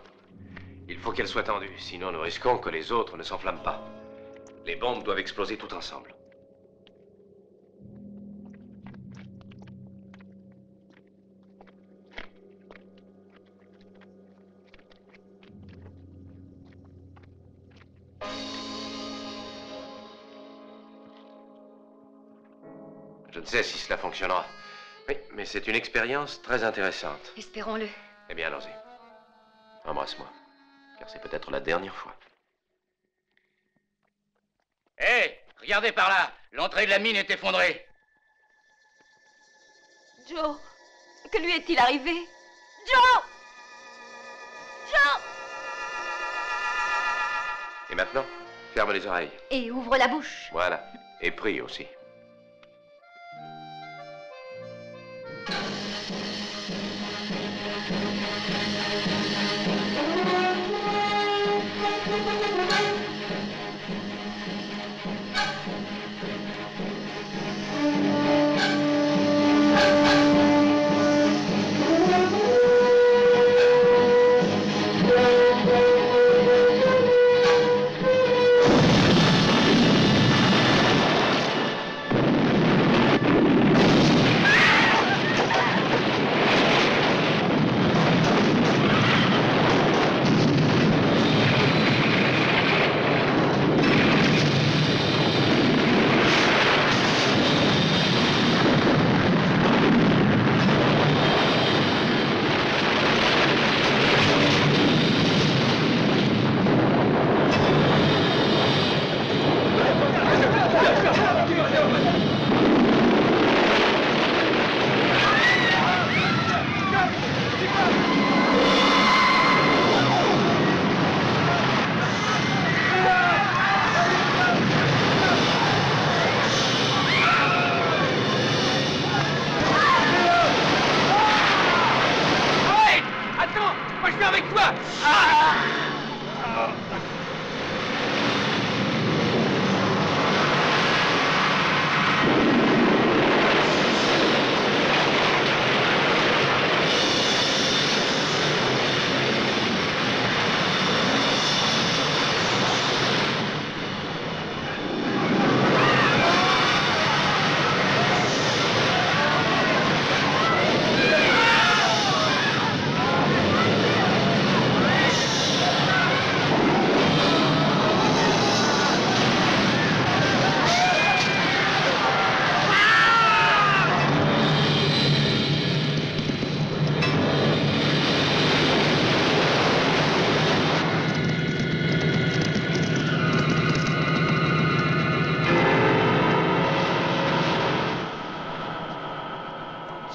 Il faut qu'elle soit tendue, sinon nous risquons que les autres ne s'enflamment pas. Les bombes doivent exploser toutes ensemble. Je ne sais si cela fonctionnera. Oui, mais c'est une expérience très intéressante. Espérons-le. Eh bien, allons-y. Embrasse-moi, car c'est peut-être la dernière fois. Hé, regardez par là. L'entrée de la mine est effondrée. Joe, que lui est-il arrivé? Joe! Joe! Et maintenant, ferme les oreilles. Et ouvre la bouche. Voilà. Et prie aussi.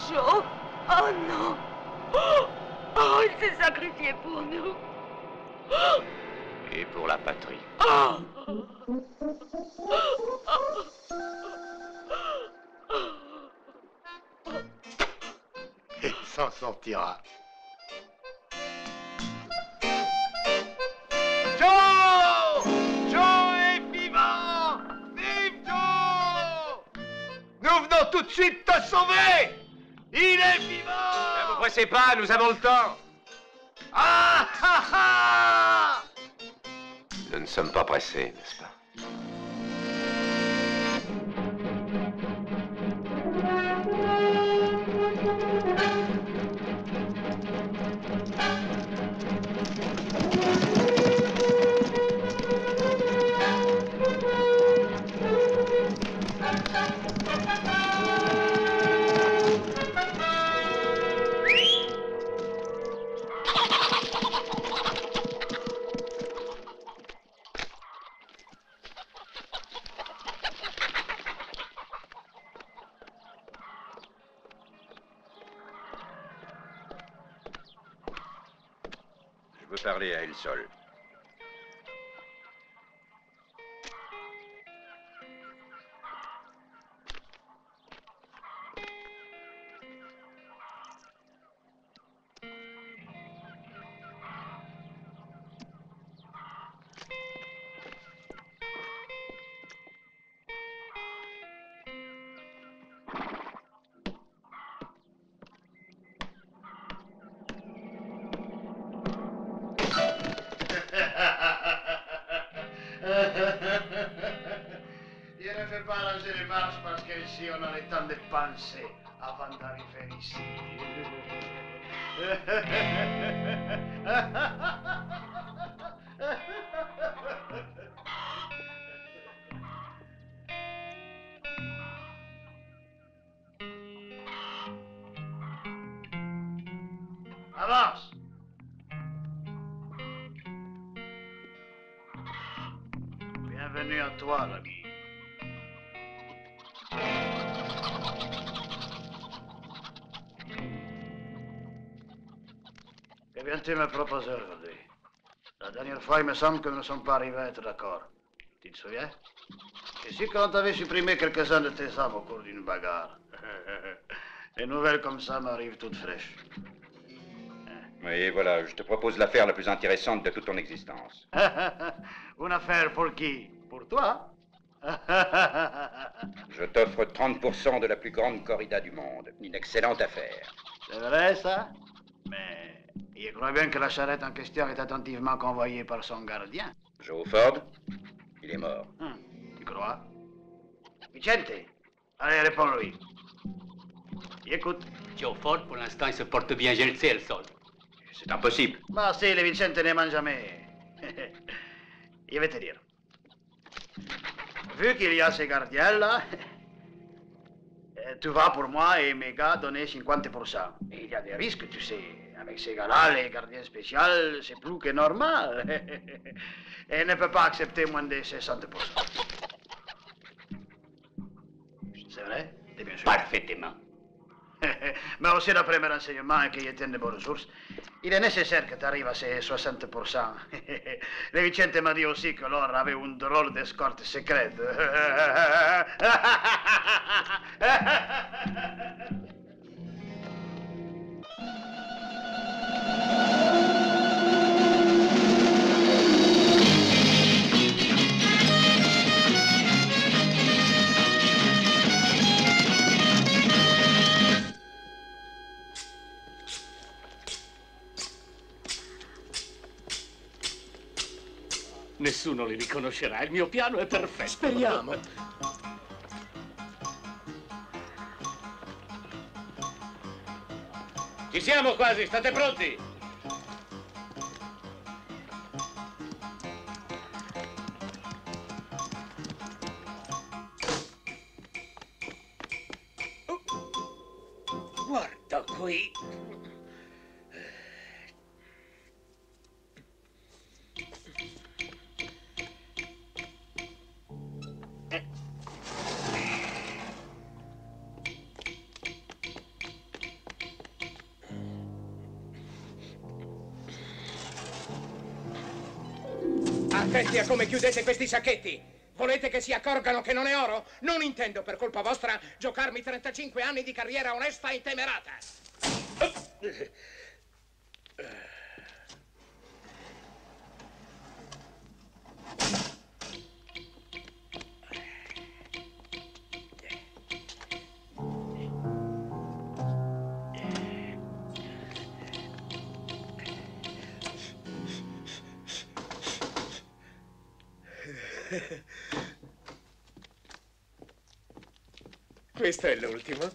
Joe? Oh non! Oh, il s'est sacrifié pour nous! Et pour la patrie. Oh! Il s'en sortira. Joe! Joe est vivant! Vive Joe! Nous venons tout de suite te sauver! Il est vivant! Ne vous pressez pas, nous avons le temps. Ah ah ah! Nous ne sommes pas pressés, n'est-ce pas? Je veux parler à elle seule. Je ne fais pas ranger les marches parce qu'ici on a le temps de penser avant d'arriver ici. Avance! Bienvenue à toi, l'ami. Que viens-tu me proposer aujourd'hui? La dernière fois, il me semble que nous ne sommes pas arrivés à être d'accord. Tu te souviens? Ici, quand tu avais supprimé quelques-uns de tes hommes au cours d'une bagarre. Les nouvelles comme ça m'arrivent toutes fraîches. Oui, voilà, je te propose l'affaire la plus intéressante de toute ton existence. Une affaire pour qui? Pour toi? Je t'offre 30% de la plus grande corrida du monde. Une excellente affaire. C'est vrai, ça? Mais il croit bien que la charrette en question est attentivement convoyée par son gardien. Joe Ford, il est mort. Tu crois? Vicente, allez, réponds-lui. Il écoute. Joe Ford, pour l'instant, il se porte bien, je le sais, le sol. C'est impossible. Ma si, le Vicente ne ment jamais. Je vais te dire. Vu qu'il y a ces gardiens-là, tu vas pour moi et mes gars donner 50%. Et il y a des risques, tu sais. Avec ces gars-là, les gardiens spéciaux, c'est plus que normal. Et ne peut pas accepter moins de 60%. C'est vrai? T'es bien sûr? Parfaitement. Mais aussi d'après mes renseignements et qu'ils tiennent de bonnes sources, il est nécessaire que tu arrives à ces 60%. Le Vicente m'a dit aussi que l'or avait une drôle d'escorte secrète. Nessuno li riconoscerà, il mio piano è perfetto. Speriamo. Ci siamo quasi, state pronti? Guarda qui. Attenti a come chiudete questi sacchetti! Volete che si accorgano che non è oro? Non intendo, per colpa vostra, giocarmi 35 anni di carriera onesta e intemerata! Questo è l'ultimo.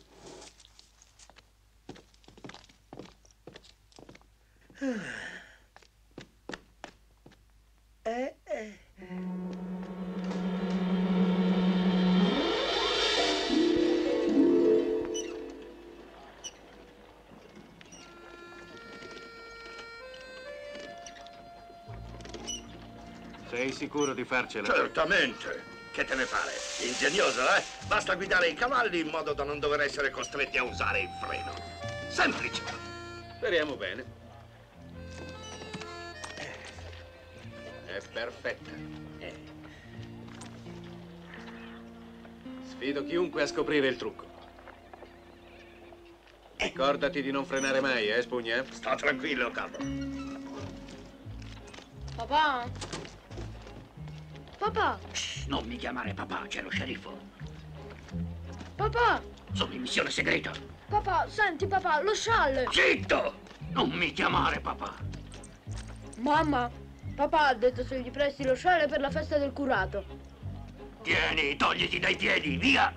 Sei sicuro di farcela? Certamente. Che te ne pare? Ingegnoso, eh? Basta guidare i cavalli in modo da non dover essere costretti a usare il freno. Semplice. Speriamo bene. È perfetta. Sfido chiunque a scoprire il trucco. Ricordati di non frenare mai, spugna? Sta tranquillo, capo. Papà? Papà! Shh, non mi chiamare papà, c'è lo sceriffo. Papà! Sono in missione segreta. Papà, senti papà, lo scialle! Zitto! Non mi chiamare papà. Mamma, papà ha detto se gli presti lo scialle per la festa del curato. Tieni, togliti dai piedi, via!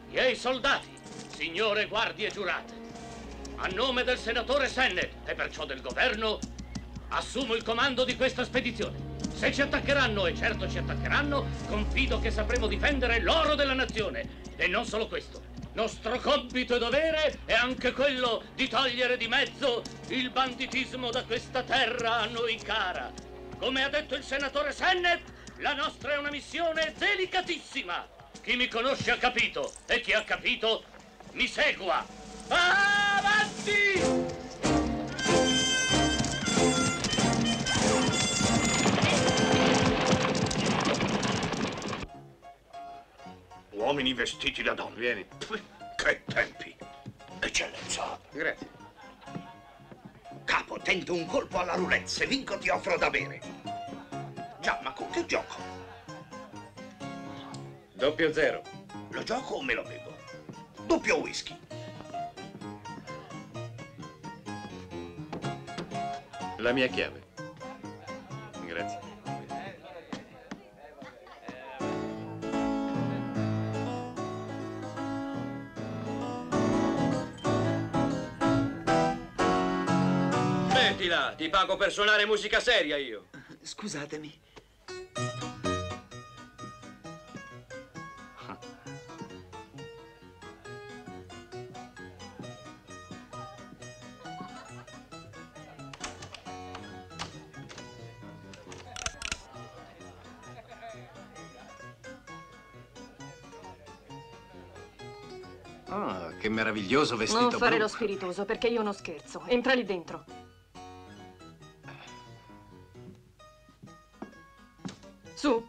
Miei soldati, signore guardie giurate, a nome del senatore Sennett e perciò del governo, assumo il comando di questa spedizione. Se ci attaccheranno, e certo ci attaccheranno, confido che sapremo difendere l'oro della nazione. E non solo questo. Nostro compito e dovere è anche quello di togliere di mezzo il banditismo da questa terra a noi cara. Come ha detto il senatore Sennett, la nostra è una missione delicatissima. Chi mi conosce ha capito e chi ha capito mi segua. Avanti! Uomini vestiti da donne. Vieni. Che tempi. Eccellenza. Grazie. Capo, tento un colpo alla roulette. Se vinco ti offro da bere. Già, ma con che gioco? 0-0. Lo gioco o me lo bevo? Doppio whisky. La mia chiave. Grazie. Smettila, ti pago per suonare musica seria io. Scusatemi. Ah, che meraviglioso vestito Non fare blu. lo spiritoso, perché io non scherzo. Entra lì dentro. Su.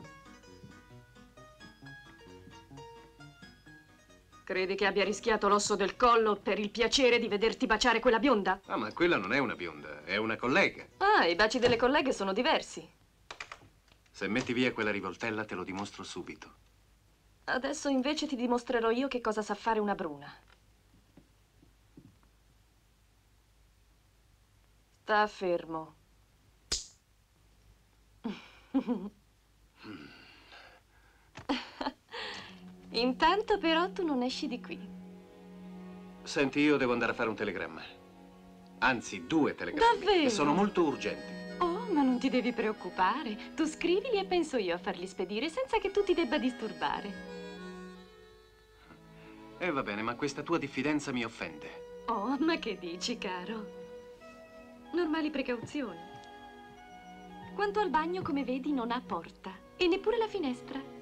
Credi che abbia rischiato l'osso del collo per il piacere di vederti baciare quella bionda? Ah, ma quella non è una bionda, è una collega. Ah, i baci delle colleghe sono diversi. Se metti via quella rivoltella te lo dimostro subito. Adesso invece ti dimostrerò io che cosa sa fare una bruna. Sta fermo. Intanto però tu non esci di qui. Senti, io devo andare a fare un telegramma. Anzi, 2 telegrammi. Davvero? E sono molto urgenti. Oh, ma non ti devi preoccupare. Tu scrivili e penso io a farli spedire senza che tu ti debba disturbare. Va bene, ma questa tua diffidenza mi offende. Oh, ma che dici, caro? Normali precauzioni. Quanto al bagno, come vedi, non ha porta. E neppure la finestra.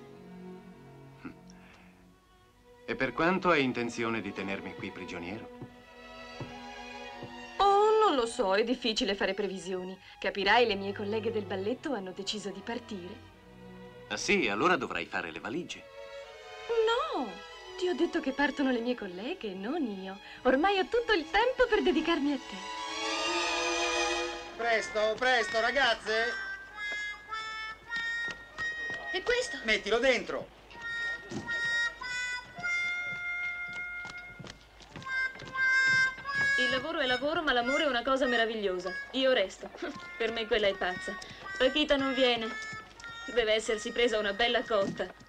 E per quanto hai intenzione di tenermi qui prigioniero? Oh, non lo so, è difficile fare previsioni. Capirai, le mie colleghe del balletto hanno deciso di partire. Ah sì, allora dovrai fare le valigie. No! Ti ho detto che partono le mie colleghe, non io. Ormai ho tutto il tempo per dedicarmi a te. Presto, presto, ragazze! E questo? Mettilo dentro. Il lavoro è lavoro, ma l'amore è una cosa meravigliosa. Io resto. Per me quella è pazza. Paquita non viene. Deve essersi presa una bella cotta.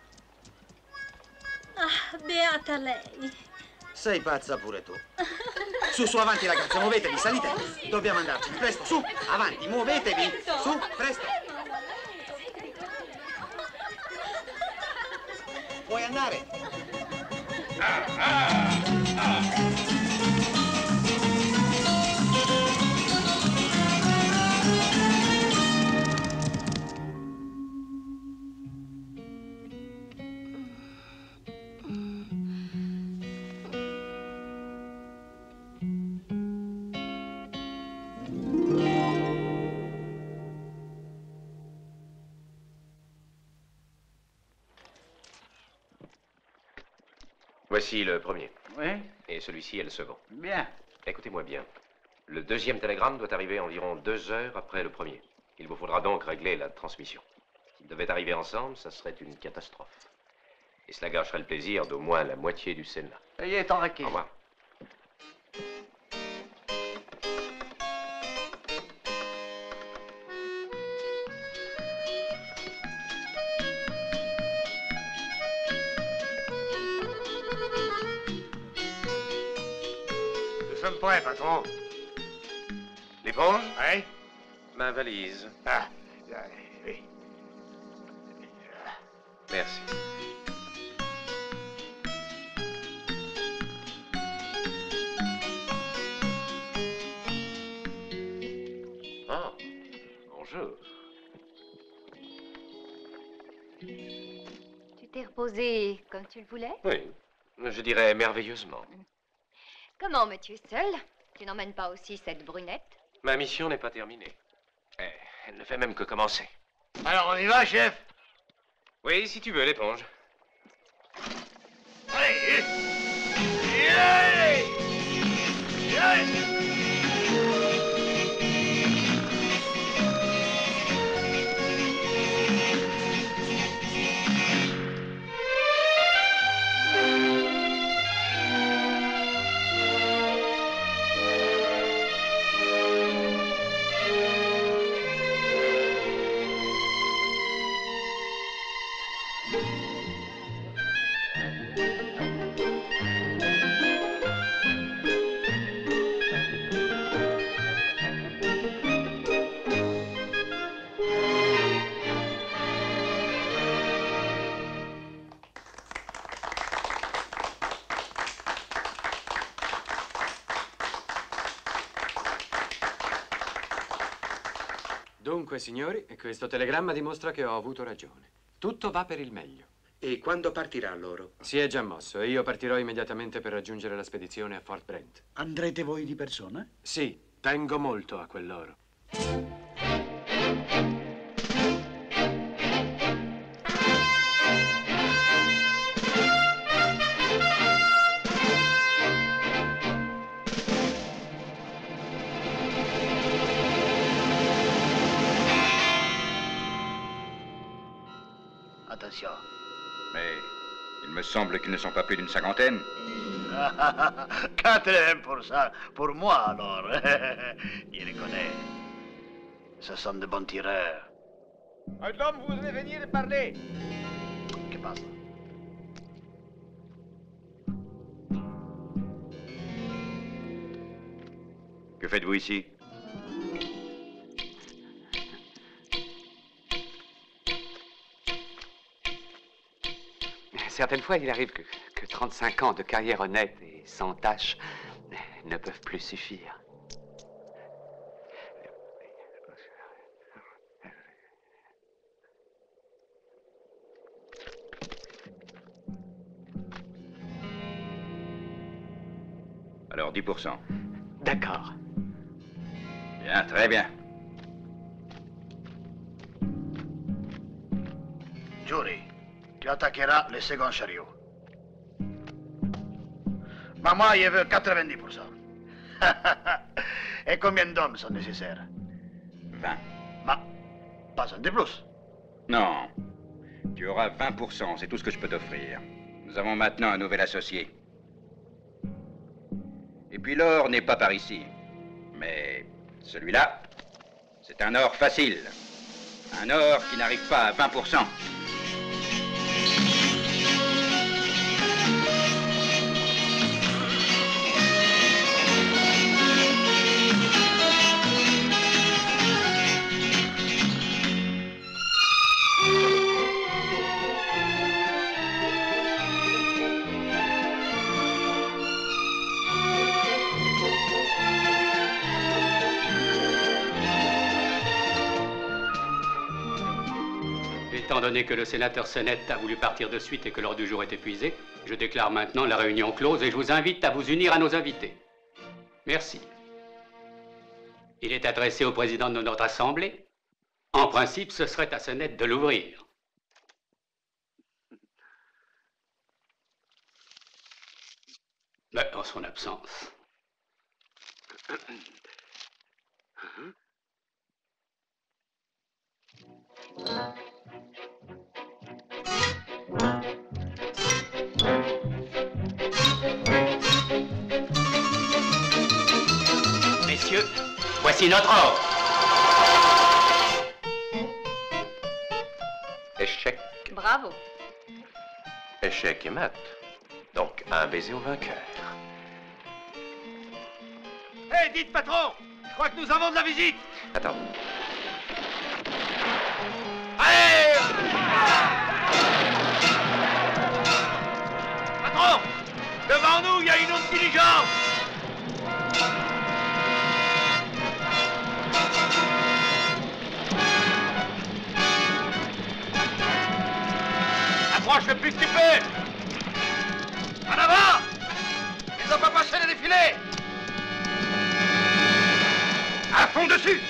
Ah, beata lei. Sei pazza pure tu. Su, avanti ragazze, muovetevi, salite. Dobbiamo andarcene, presto, su, avanti, muovetevi. Su, presto. Puoi andare. Voici le premier. Oui. Et celui-ci est le second. Bien. Écoutez-moi bien. Le deuxième télégramme doit arriver environ 2 heures après le premier. Il vous faudra donc régler la transmission. S'ils devaient arriver ensemble, ça serait une catastrophe. Et cela gâcherait le plaisir d'au moins la moitié du Sénat. Ayez tranquille. Au revoir. Nous sommes prêts, patron. L'éponge? Oui. Ma valise. Ah, oui. Merci. t'es reposé comme tu le voulais? Oui, je dirais merveilleusement. Comment, mais tu es seul? Tu n'emmènes pas aussi cette brunette? Ma mission n'est pas terminée. Elle ne fait même que commencer. Alors, on y va, chef? Oui, si tu veux, l'éponge. Allez! Allez! Allez! Dunque, signori, questo telegramma dimostra che ho avuto ragione. Tutto va per il meglio. E quando partirà loro? Si è già mosso e io partirò immediatamente per raggiungere la spedizione a Fort Brent. Andrete voi di persona? Sì, tengo molto a quell'oro. Attention. Mais il me semble qu'ils ne sont pas plus d'une cinquantaine. 80%. Pour moi, alors. Il les connaît. Ce sont de bons tireurs. Un homme voudrait venir parler. Que passe? Que faites-vous ici? Certaines fois, il arrive que 35 ans de carrière honnête et sans tâche ne peuvent plus suffire. Alors 10%. D'accord. Bien, très bien. Jury, tu attaqueras le second chariot. Mais moi, je veux 90%. Et combien d'hommes sont nécessaires? 20. Mais pas un de plus. Non. Tu auras 20%, c'est tout ce que je peux t'offrir. Nous avons maintenant un nouvel associé. Et puis l'or n'est pas par ici. Mais celui-là, c'est un or facile. Un or qui n'arrive pas à 20%. Étant donné que le sénateur Sennett a voulu partir de suite et que l'ordre du jour est épuisé, je déclare maintenant la réunion close et je vous invite à vous unir à nos invités. Merci. Il est adressé au président de notre Assemblée. En principe, ce serait à Sennett de l'ouvrir. Mais en son absence. Messieurs, voici notre ordre. Échec. Bravo. Échec et mat. Donc, un baiser au vainqueur. Hé, dites, patron, je crois que nous avons de la visite. Attends. Allez! Patron, devant nous, il y a une autre diligence. Approche. Marche le plus que tu peux. En avant. Ils ont pas passé le défilé. À fond dessus.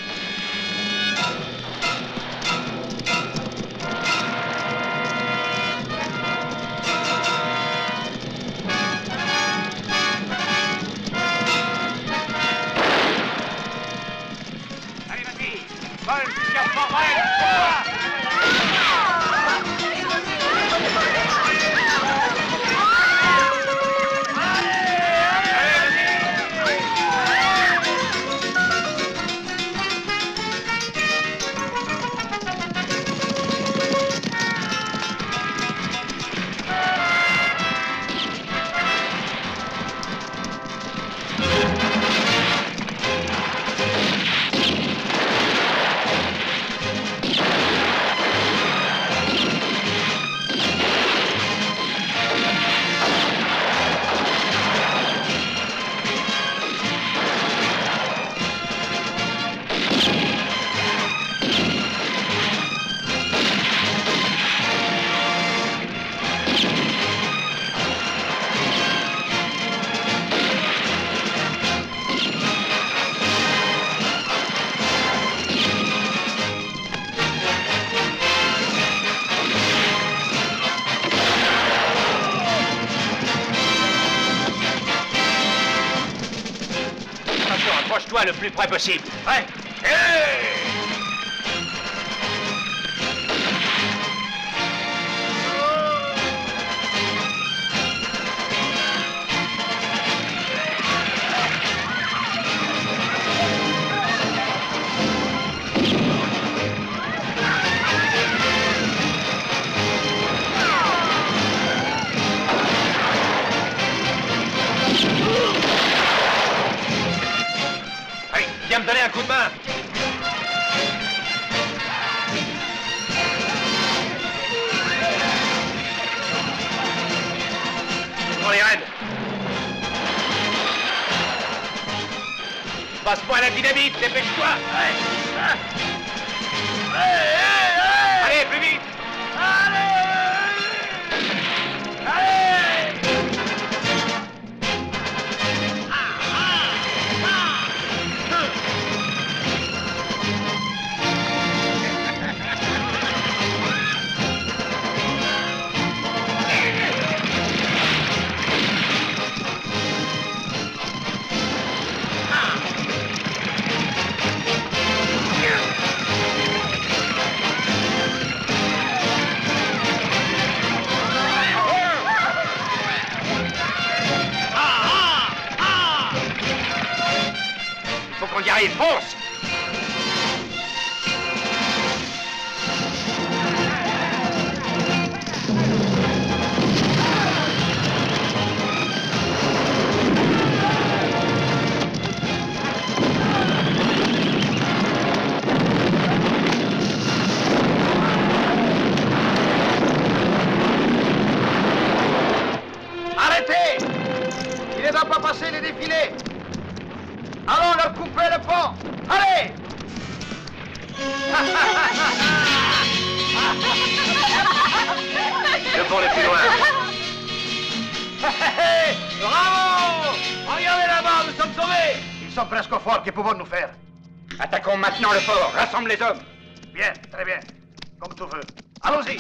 Allez, vas-y. Vole jusqu'à Fort-Brel. Approche-toi le plus près possible. Ouais. Hey! Viens me donner un coup de main. Prends les rênes. Passe-moi la dynamite, dépêche-toi. Allez, plus vite. On y arrive, fonce! Arrêtez! Il ne va pas passer les défilés! Allons leur couper le pont! Allez! Le pont est plus loin. Bravo! Regardez là-bas, nous sommes sauvés! Ils sont presque au fort, que pouvons nous faire? Attaquons maintenant le fort, rassemble les hommes. Bien, très bien. Comme tu veux. Allons-y!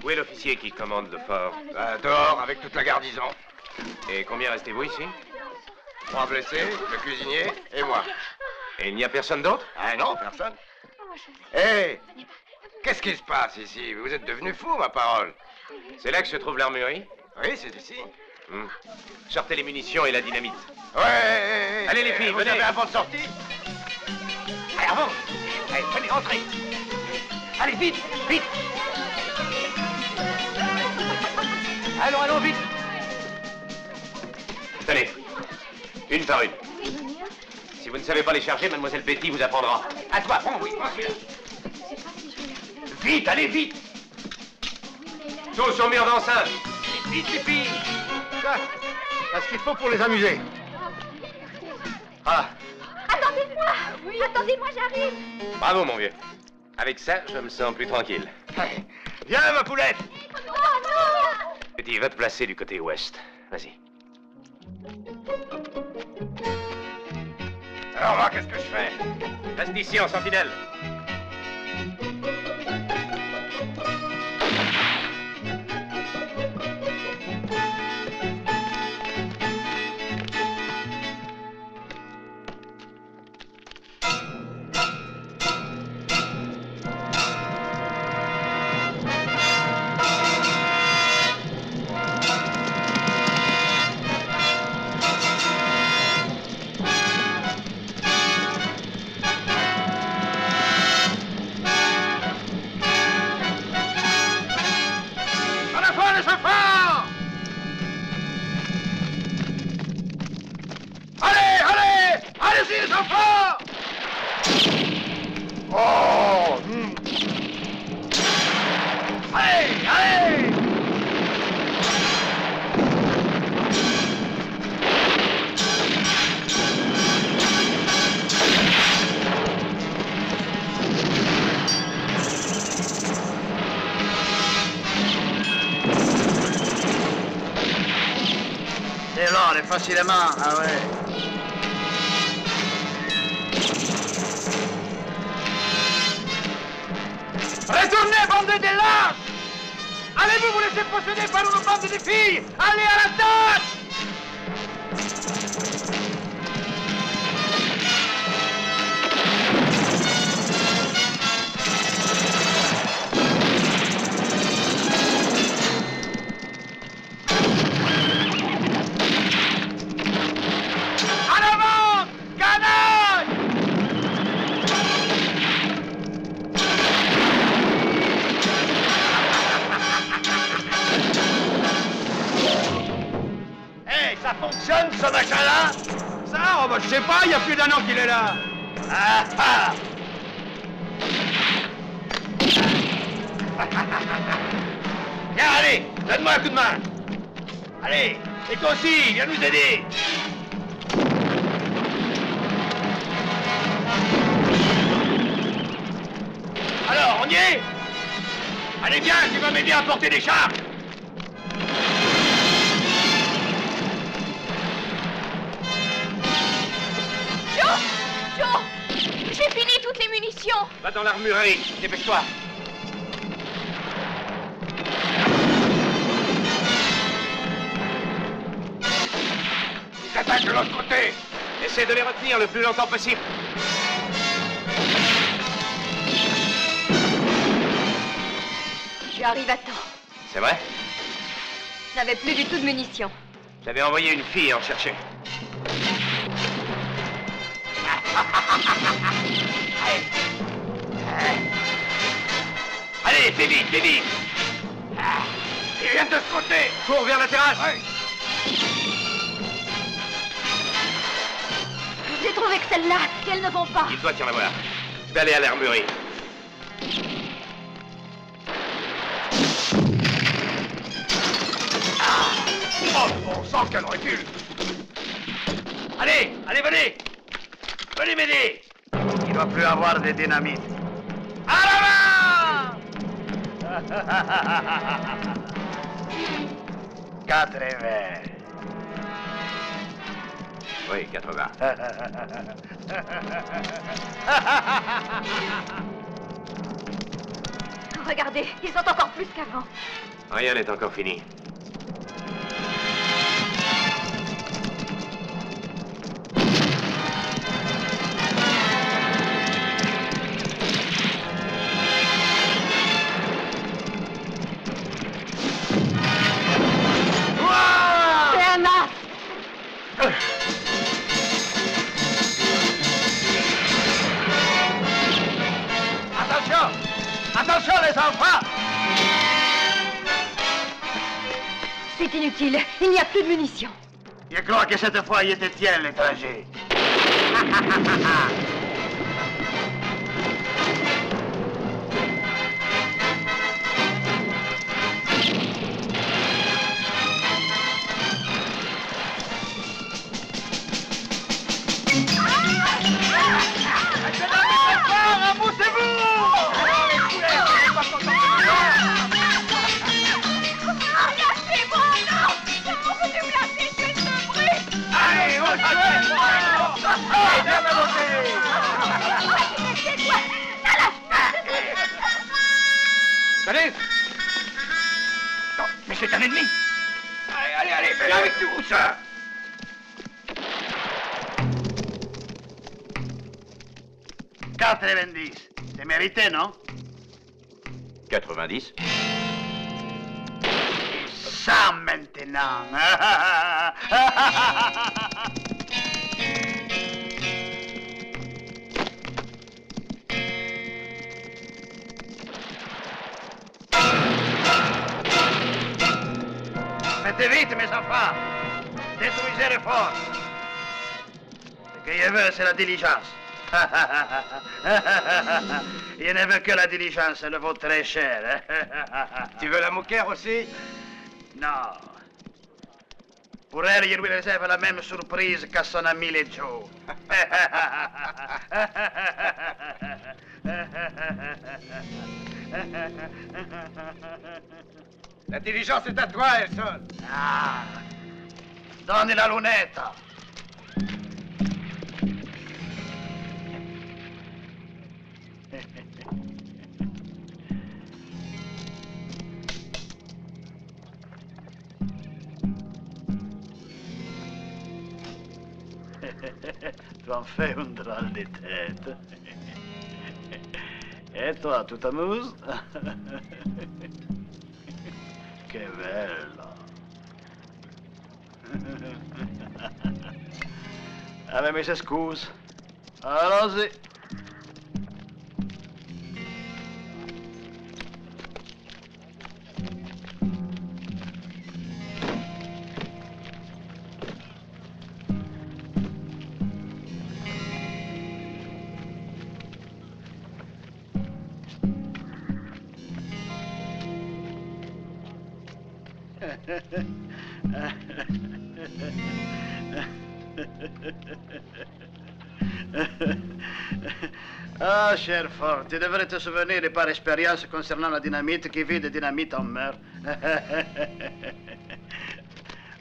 Où est l'officier qui commande le fort? Dehors, avec toute la garnison. Et combien restez-vous ici? 3 blessés, le cuisinier et moi. Et il n'y a personne d'autre? Ah non, personne. Hé! Qu'est-ce qui se passe ici? Vous êtes devenu fou, ma parole. C'est là que se trouve l'armurerie? Oui, c'est ici. Sortez les munitions et la dynamite. Ouais. Allez les filles, vous venez. avez un bon de sortie? Allez, avant. Allez, venez, entrez. Allez, vite, vite. Allons, vite. Tenez, une par une. Si vous ne savez pas les charger, mademoiselle Betty vous apprendra. À toi, prends celui-là. Vite, allez, vite. Tous au mur d'enceinte. Vite, les filles. Ça, c'est ce qu'il faut pour les amuser. Ah, Attendez-moi! Attendez-moi, j'arrive! bravo mon vieux. Avec ça, je me sens plus tranquille. Viens, ma poulette. Oh non! Betty, va te placer du côté ouest. Vas-y. Alors là, qu'est-ce que je fais? Reste ici en sentinelle. Allez-y, les enfants! Oh! Allez, allez! C'est là, est facilement, ah ouais. Retournez, bande de lâches! Allez-vous vous laisser posséder par une bande de filles? Allez à la tâche! En avant! Canaille! Hey, ça fonctionne ce machin-là? Ça, oh bah je sais pas, il y a plus d'un an qu'il est là. Ah ah! Viens, allez, donne-moi un coup de main. Allez, et toi aussi, viens nous aider. Alors, on y est? Allez, viens, tu vas m'aider à porter des charges. Joe! J'ai fini toutes les munitions! Va dans l'armurerie, dépêche-toi. Ils attaquent de l'autre côté. Essaie de les retenir le plus longtemps possible. J'arrive à temps. C'est vrai? Je n'avais plus du tout de munitions. J'avais envoyé une fille en chercher. Allez, fais vite, fais vite. Ils viennent de ce côté. Cours vers la terrasse. J'ai trouvé que celles-là, qu'elles ne vont pas. Il doit y en avoir. Je vais aller à l'armurerie. Oh, bon sang, qu'elle recule. Allez, allez, venez. Venez m'aider. Il ne doit plus avoir de dynamite. À l'avant! 80. Oui, 80. Regardez, ils sont encore plus qu'avant. Rien n'est encore fini. C'est inutile. Il n'y a plus de munitions. Je crois que cette fois, il était tien, l'étranger. Allez! Non, mais c'est un ennemi! Allez, allez, fais-le avec nous, ça! C'est mérité, non? 90. Ça maintenant! Mettez vite, mes enfants! Détruisez les forces! Ce que je veux, c'est la diligence. Je ne veux que la diligence, elle vaut très cher. Tu veux la mouquère aussi? Non. Pour elle, je lui réserve la même surprise qu'à son ami les Joe. La diligence est à toi, Elson. Ah. Donne la lunette. Tu en fais une drôle de tête. Et toi, tu t'amuses? Que belle. Avec mes excuses. Allons-y. Ah, cher Ford, tu devrais te souvenir par expérience concernant la dynamite qui vit de dynamite en meurt.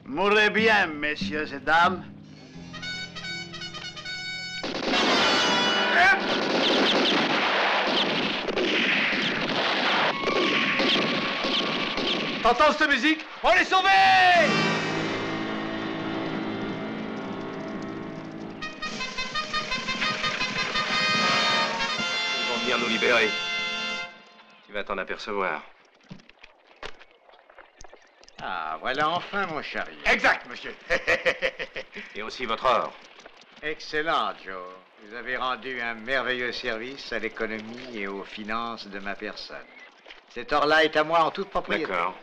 Mourrez bien, messieurs et dames. T'entends cette musique? On est sauvés! Ils vont venir nous libérer. Tu vas t'en apercevoir. Ah, voilà enfin mon chariot. Exact, monsieur. Et aussi votre or. Excellent, Joe. Vous avez rendu un merveilleux service à l'économie et aux finances de ma personne. Cet or-là est à moi en toute propriété. D'accord.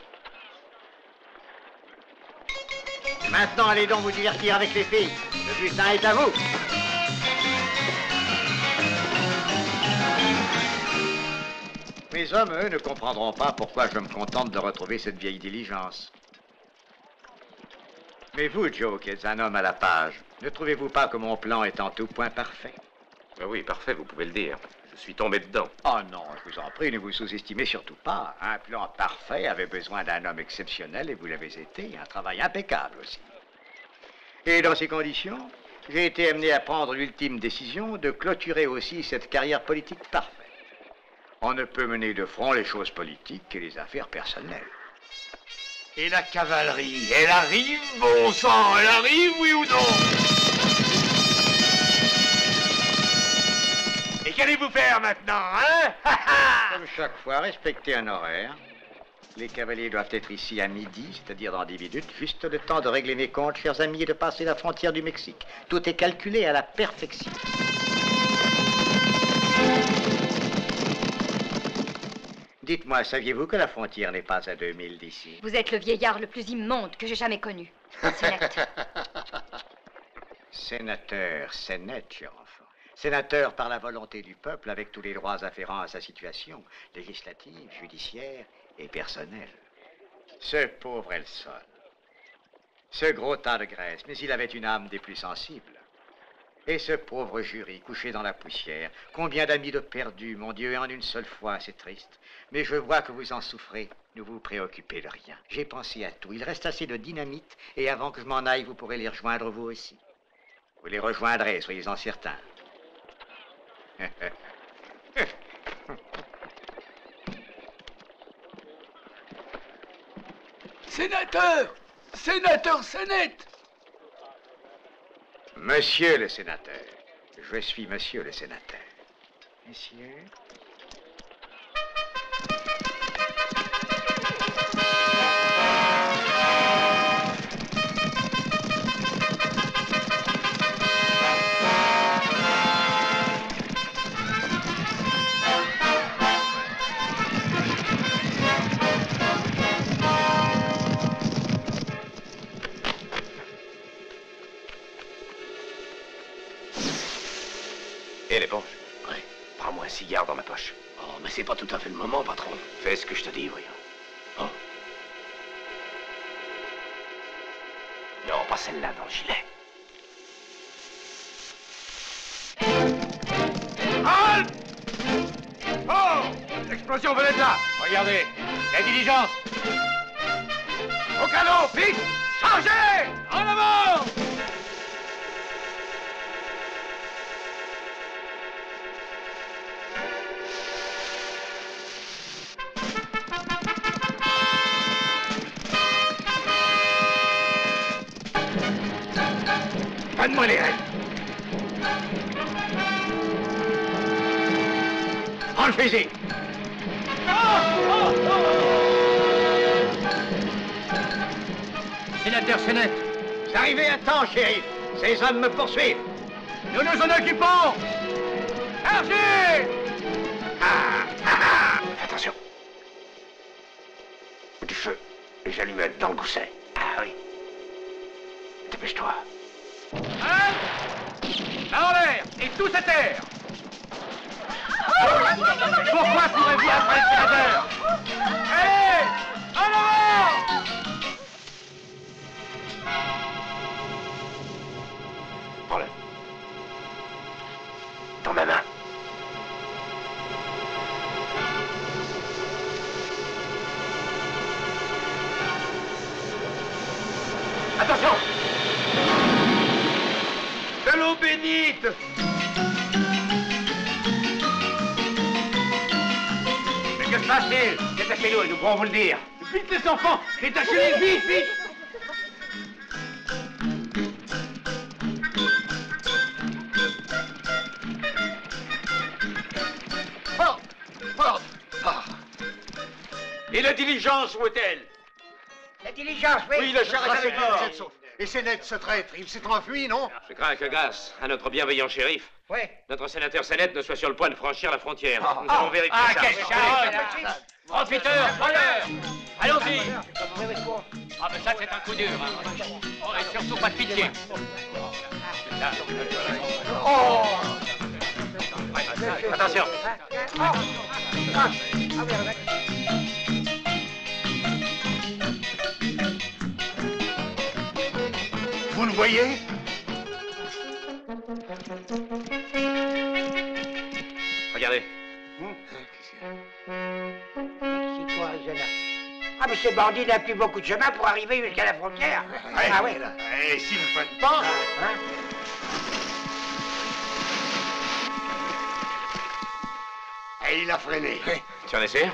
Maintenant, allez donc vous divertir avec les filles. Le butin est à vous. Mes hommes, eux, ne comprendront pas pourquoi je me contente de retrouver cette vieille diligence. Mais vous, Joe, qui êtes un homme à la page, ne trouvez-vous pas que mon plan est en tout point parfait? Ben oui, parfait, vous pouvez le dire. Je suis tombé dedans. Oh non, je vous en prie, ne vous sous-estimez surtout pas. Un plan parfait avait besoin d'un homme exceptionnel et vous l'avez été. Un travail impeccable aussi. Et dans ces conditions, j'ai été amené à prendre l'ultime décision de clôturer aussi cette carrière politique parfaite. On ne peut mener de front les choses politiques et les affaires personnelles. Et la cavalerie, elle arrive, bon sang, elle arrive, oui ou non? Et qu'allez-vous faire maintenant, hein? Comme chaque fois, respectez un horaire. Les cavaliers doivent être ici à midi, c'est-à-dire dans 10 minutes, juste le temps de régler mes comptes, chers amis, et de passer la frontière du Mexique. Tout est calculé à la perfection. Dites-moi, saviez-vous que la frontière n'est pas à 2000 d'ici? Vous êtes le vieillard le plus immonde que j'ai jamais connu. Sénette. Sénateur, sénète, cher enfant. Sénateur par la volonté du peuple, avec tous les droits afférents à sa situation, législative, judiciaire et personnelle. Ce pauvre Elson, ce gros tas de graisse, mais il avait une âme des plus sensibles. Et ce pauvre jury, couché dans la poussière, combien d'amis de perdus, mon Dieu, et en une seule fois, c'est triste. Mais je vois que vous en souffrez, ne vous préoccupez de rien. J'ai pensé à tout, il reste assez de dynamite, et avant que je m'en aille, vous pourrez les rejoindre vous aussi. Vous les rejoindrez, soyez-en certains. Sénateur! Sénateur Sénette! Monsieur le sénateur, je suis monsieur le sénateur. Messieurs... Et l'éponge? Oui. Prends-moi un cigare dans ma poche. Oh, mais c'est pas tout à fait le moment, patron. Fais ce que je te dis, voyons. Oh. Non, pas celle-là dans le gilet. Halt! Oh! L'explosion venait de là! Regardez, la diligence! Au galop, vite! Chargez! En avant! Donne-moi les rênes! Enlevez-y! Sénateur Sénette, vous arrivez à temps, shérif. Ces hommes me poursuivent. Nous nous en occupons. Chargez! Attention. Du feu. Et j'allumette dans le gousset. Ah oui. Dépêche-toi. Hein? Là en l'air et tous à terre! Pourquoi courez-vous après le sénateur? Allez! En avant! Prends-le. Dans ma main. Attention! De l'eau bénite! Mais que se passe-t-il? Détachez-nous et nous pourrons vous le dire. Vite les enfants! Détachez-les, vite, vite! Et la diligence, où est-elle? La diligence, oui. Oui, le char est avec vous bord. êtes sauf. Et Sénette, ce traître, il s'est enfui, non? Je crains que grâce à notre bienveillant shérif, Oui. notre sénateur Sénette ne soit sur le point de franchir la frontière. Nous allons vérifier ça. quel charogne! Profiteur, voleur! Allons-y! Ah, mais ça, c'est un coup dur. Hein. Oh, et surtout pas de pitié. Oh! Attention! Vous le voyez? Regardez. C'est quoi, Zena? Ah, mais ces bandits n'ont plus beaucoup de chemin pour arriver jusqu'à la frontière. Ah oui. Et s'ils ne prennent pas... Et il a freiné. Tu en es sûr?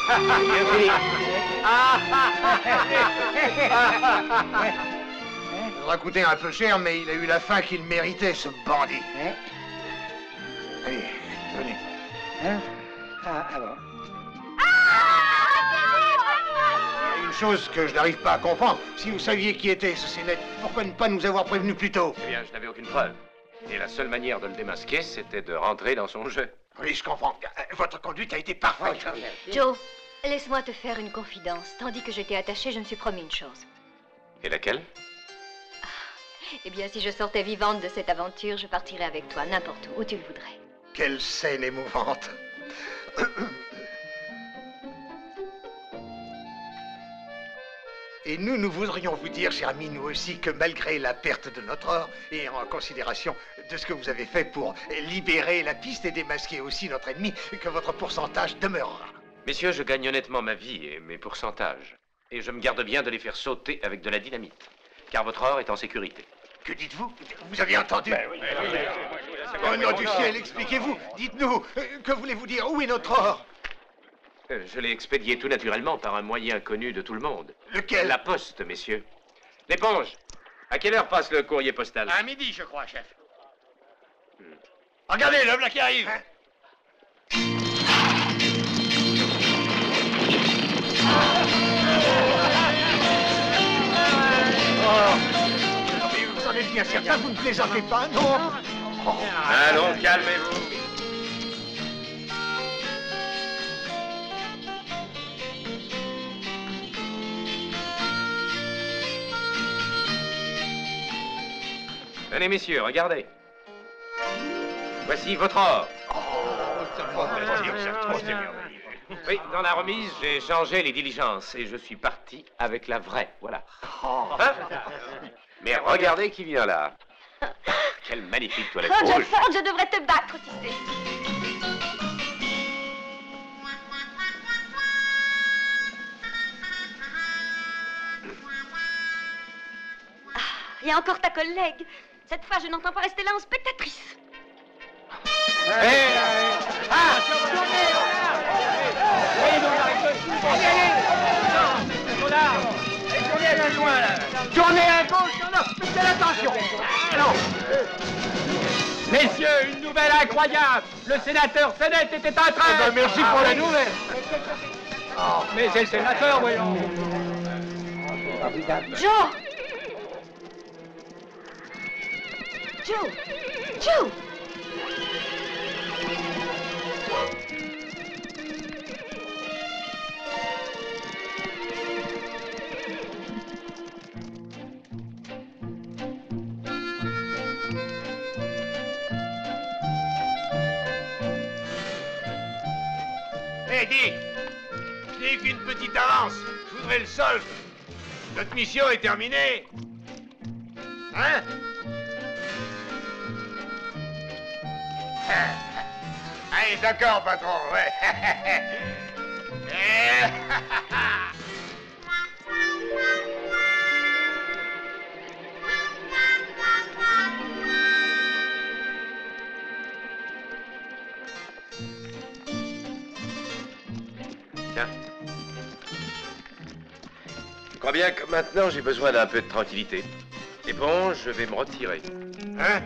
Ça aura coûté un peu cher, mais il a eu la fin qu'il méritait, ce bandit. Allez, venez. Ah bon. Il y a une chose que je n'arrive pas à comprendre. Si vous saviez qui était ce Sennett, pourquoi ne pas nous avoir prévenu plus tôt? Eh bien, je n'avais aucune preuve. Et la seule manière de le démasquer, c'était de rentrer dans son jeu. Oui, je comprends. Votre conduite a été parfaite. Joe, laisse-moi te faire une confidence. Tandis que j'étais attachée, je me suis promis une chose. Et laquelle? Eh bien, si je sortais vivante de cette aventure, je partirais avec toi, n'importe où tu le voudrais. Quelle scène émouvante. Et nous voudrions vous dire, cher ami, nous aussi, que malgré la perte de notre or, et en considération de ce que vous avez fait pour libérer la piste et démasquer aussi notre ennemi, que votre pourcentage demeurera. Messieurs, je gagne honnêtement ma vie et mes pourcentages. Et je me garde bien de les faire sauter avec de la dynamite. Car votre or est en sécurité. Que dites-vous? Vous avez entendu? Ben oui. Au nom du ciel, expliquez-vous. Dites-nous, que voulez-vous dire? Où est notre or? Je l'ai expédié tout naturellement par un moyen connu de tout le monde. Lequel? La poste, messieurs. L'éponge. À quelle heure passe le courrier postal? À midi, je crois, chef. Regardez, le voilà qui arrive. Mais vous en êtes bien certain, vous ne plaisantez pas, non? Allons, calmez-vous. Tenez, messieurs, regardez. Voici votre or. Oui, dans la remise, j'ai changé les diligences et je suis parti avec la vraie, voilà. Hein? Mais regardez qui vient là. Quelle magnifique toilette Roger rouge. Ford, je devrais te battre, tu sais. Il y a encore ta collègue. Cette fois, je n'entends pas rester là en spectatrice. Tournez à gauche, non, faites attention. Non. Messieurs, une nouvelle incroyable. Le sénateur Sennett était en train... merci pour la nouvelle. Mais c'est le sénateur, voyons. Joe! Joe! Joe! Hé, Dick! Je n'ai eu qu'une petite avance. Je voudrais le solde. Notre mission est terminée. Hein? Allez, d'accord, patron, ouais. Tiens. Je crois bien que maintenant j'ai besoin d'un peu de tranquillité. Et bon, je vais me retirer. Hein?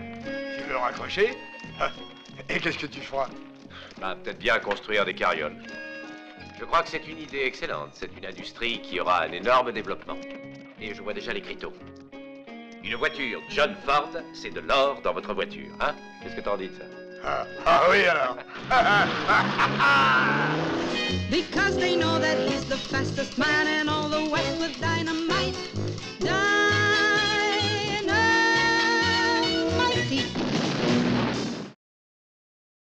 Tu veux raccrocher? Et qu'est-ce que tu feras? Bah, peut-être bien construire des carrioles. Je crois que c'est une idée excellente. C'est une industrie qui aura un énorme développement. Et je vois déjà les criteaux. Une voiture John Ford, c'est de l'or dans votre voiture, hein? Qu'est-ce que t'en dis de ça? Ah oui, alors. Because they know that he's the fastest man in all the West with that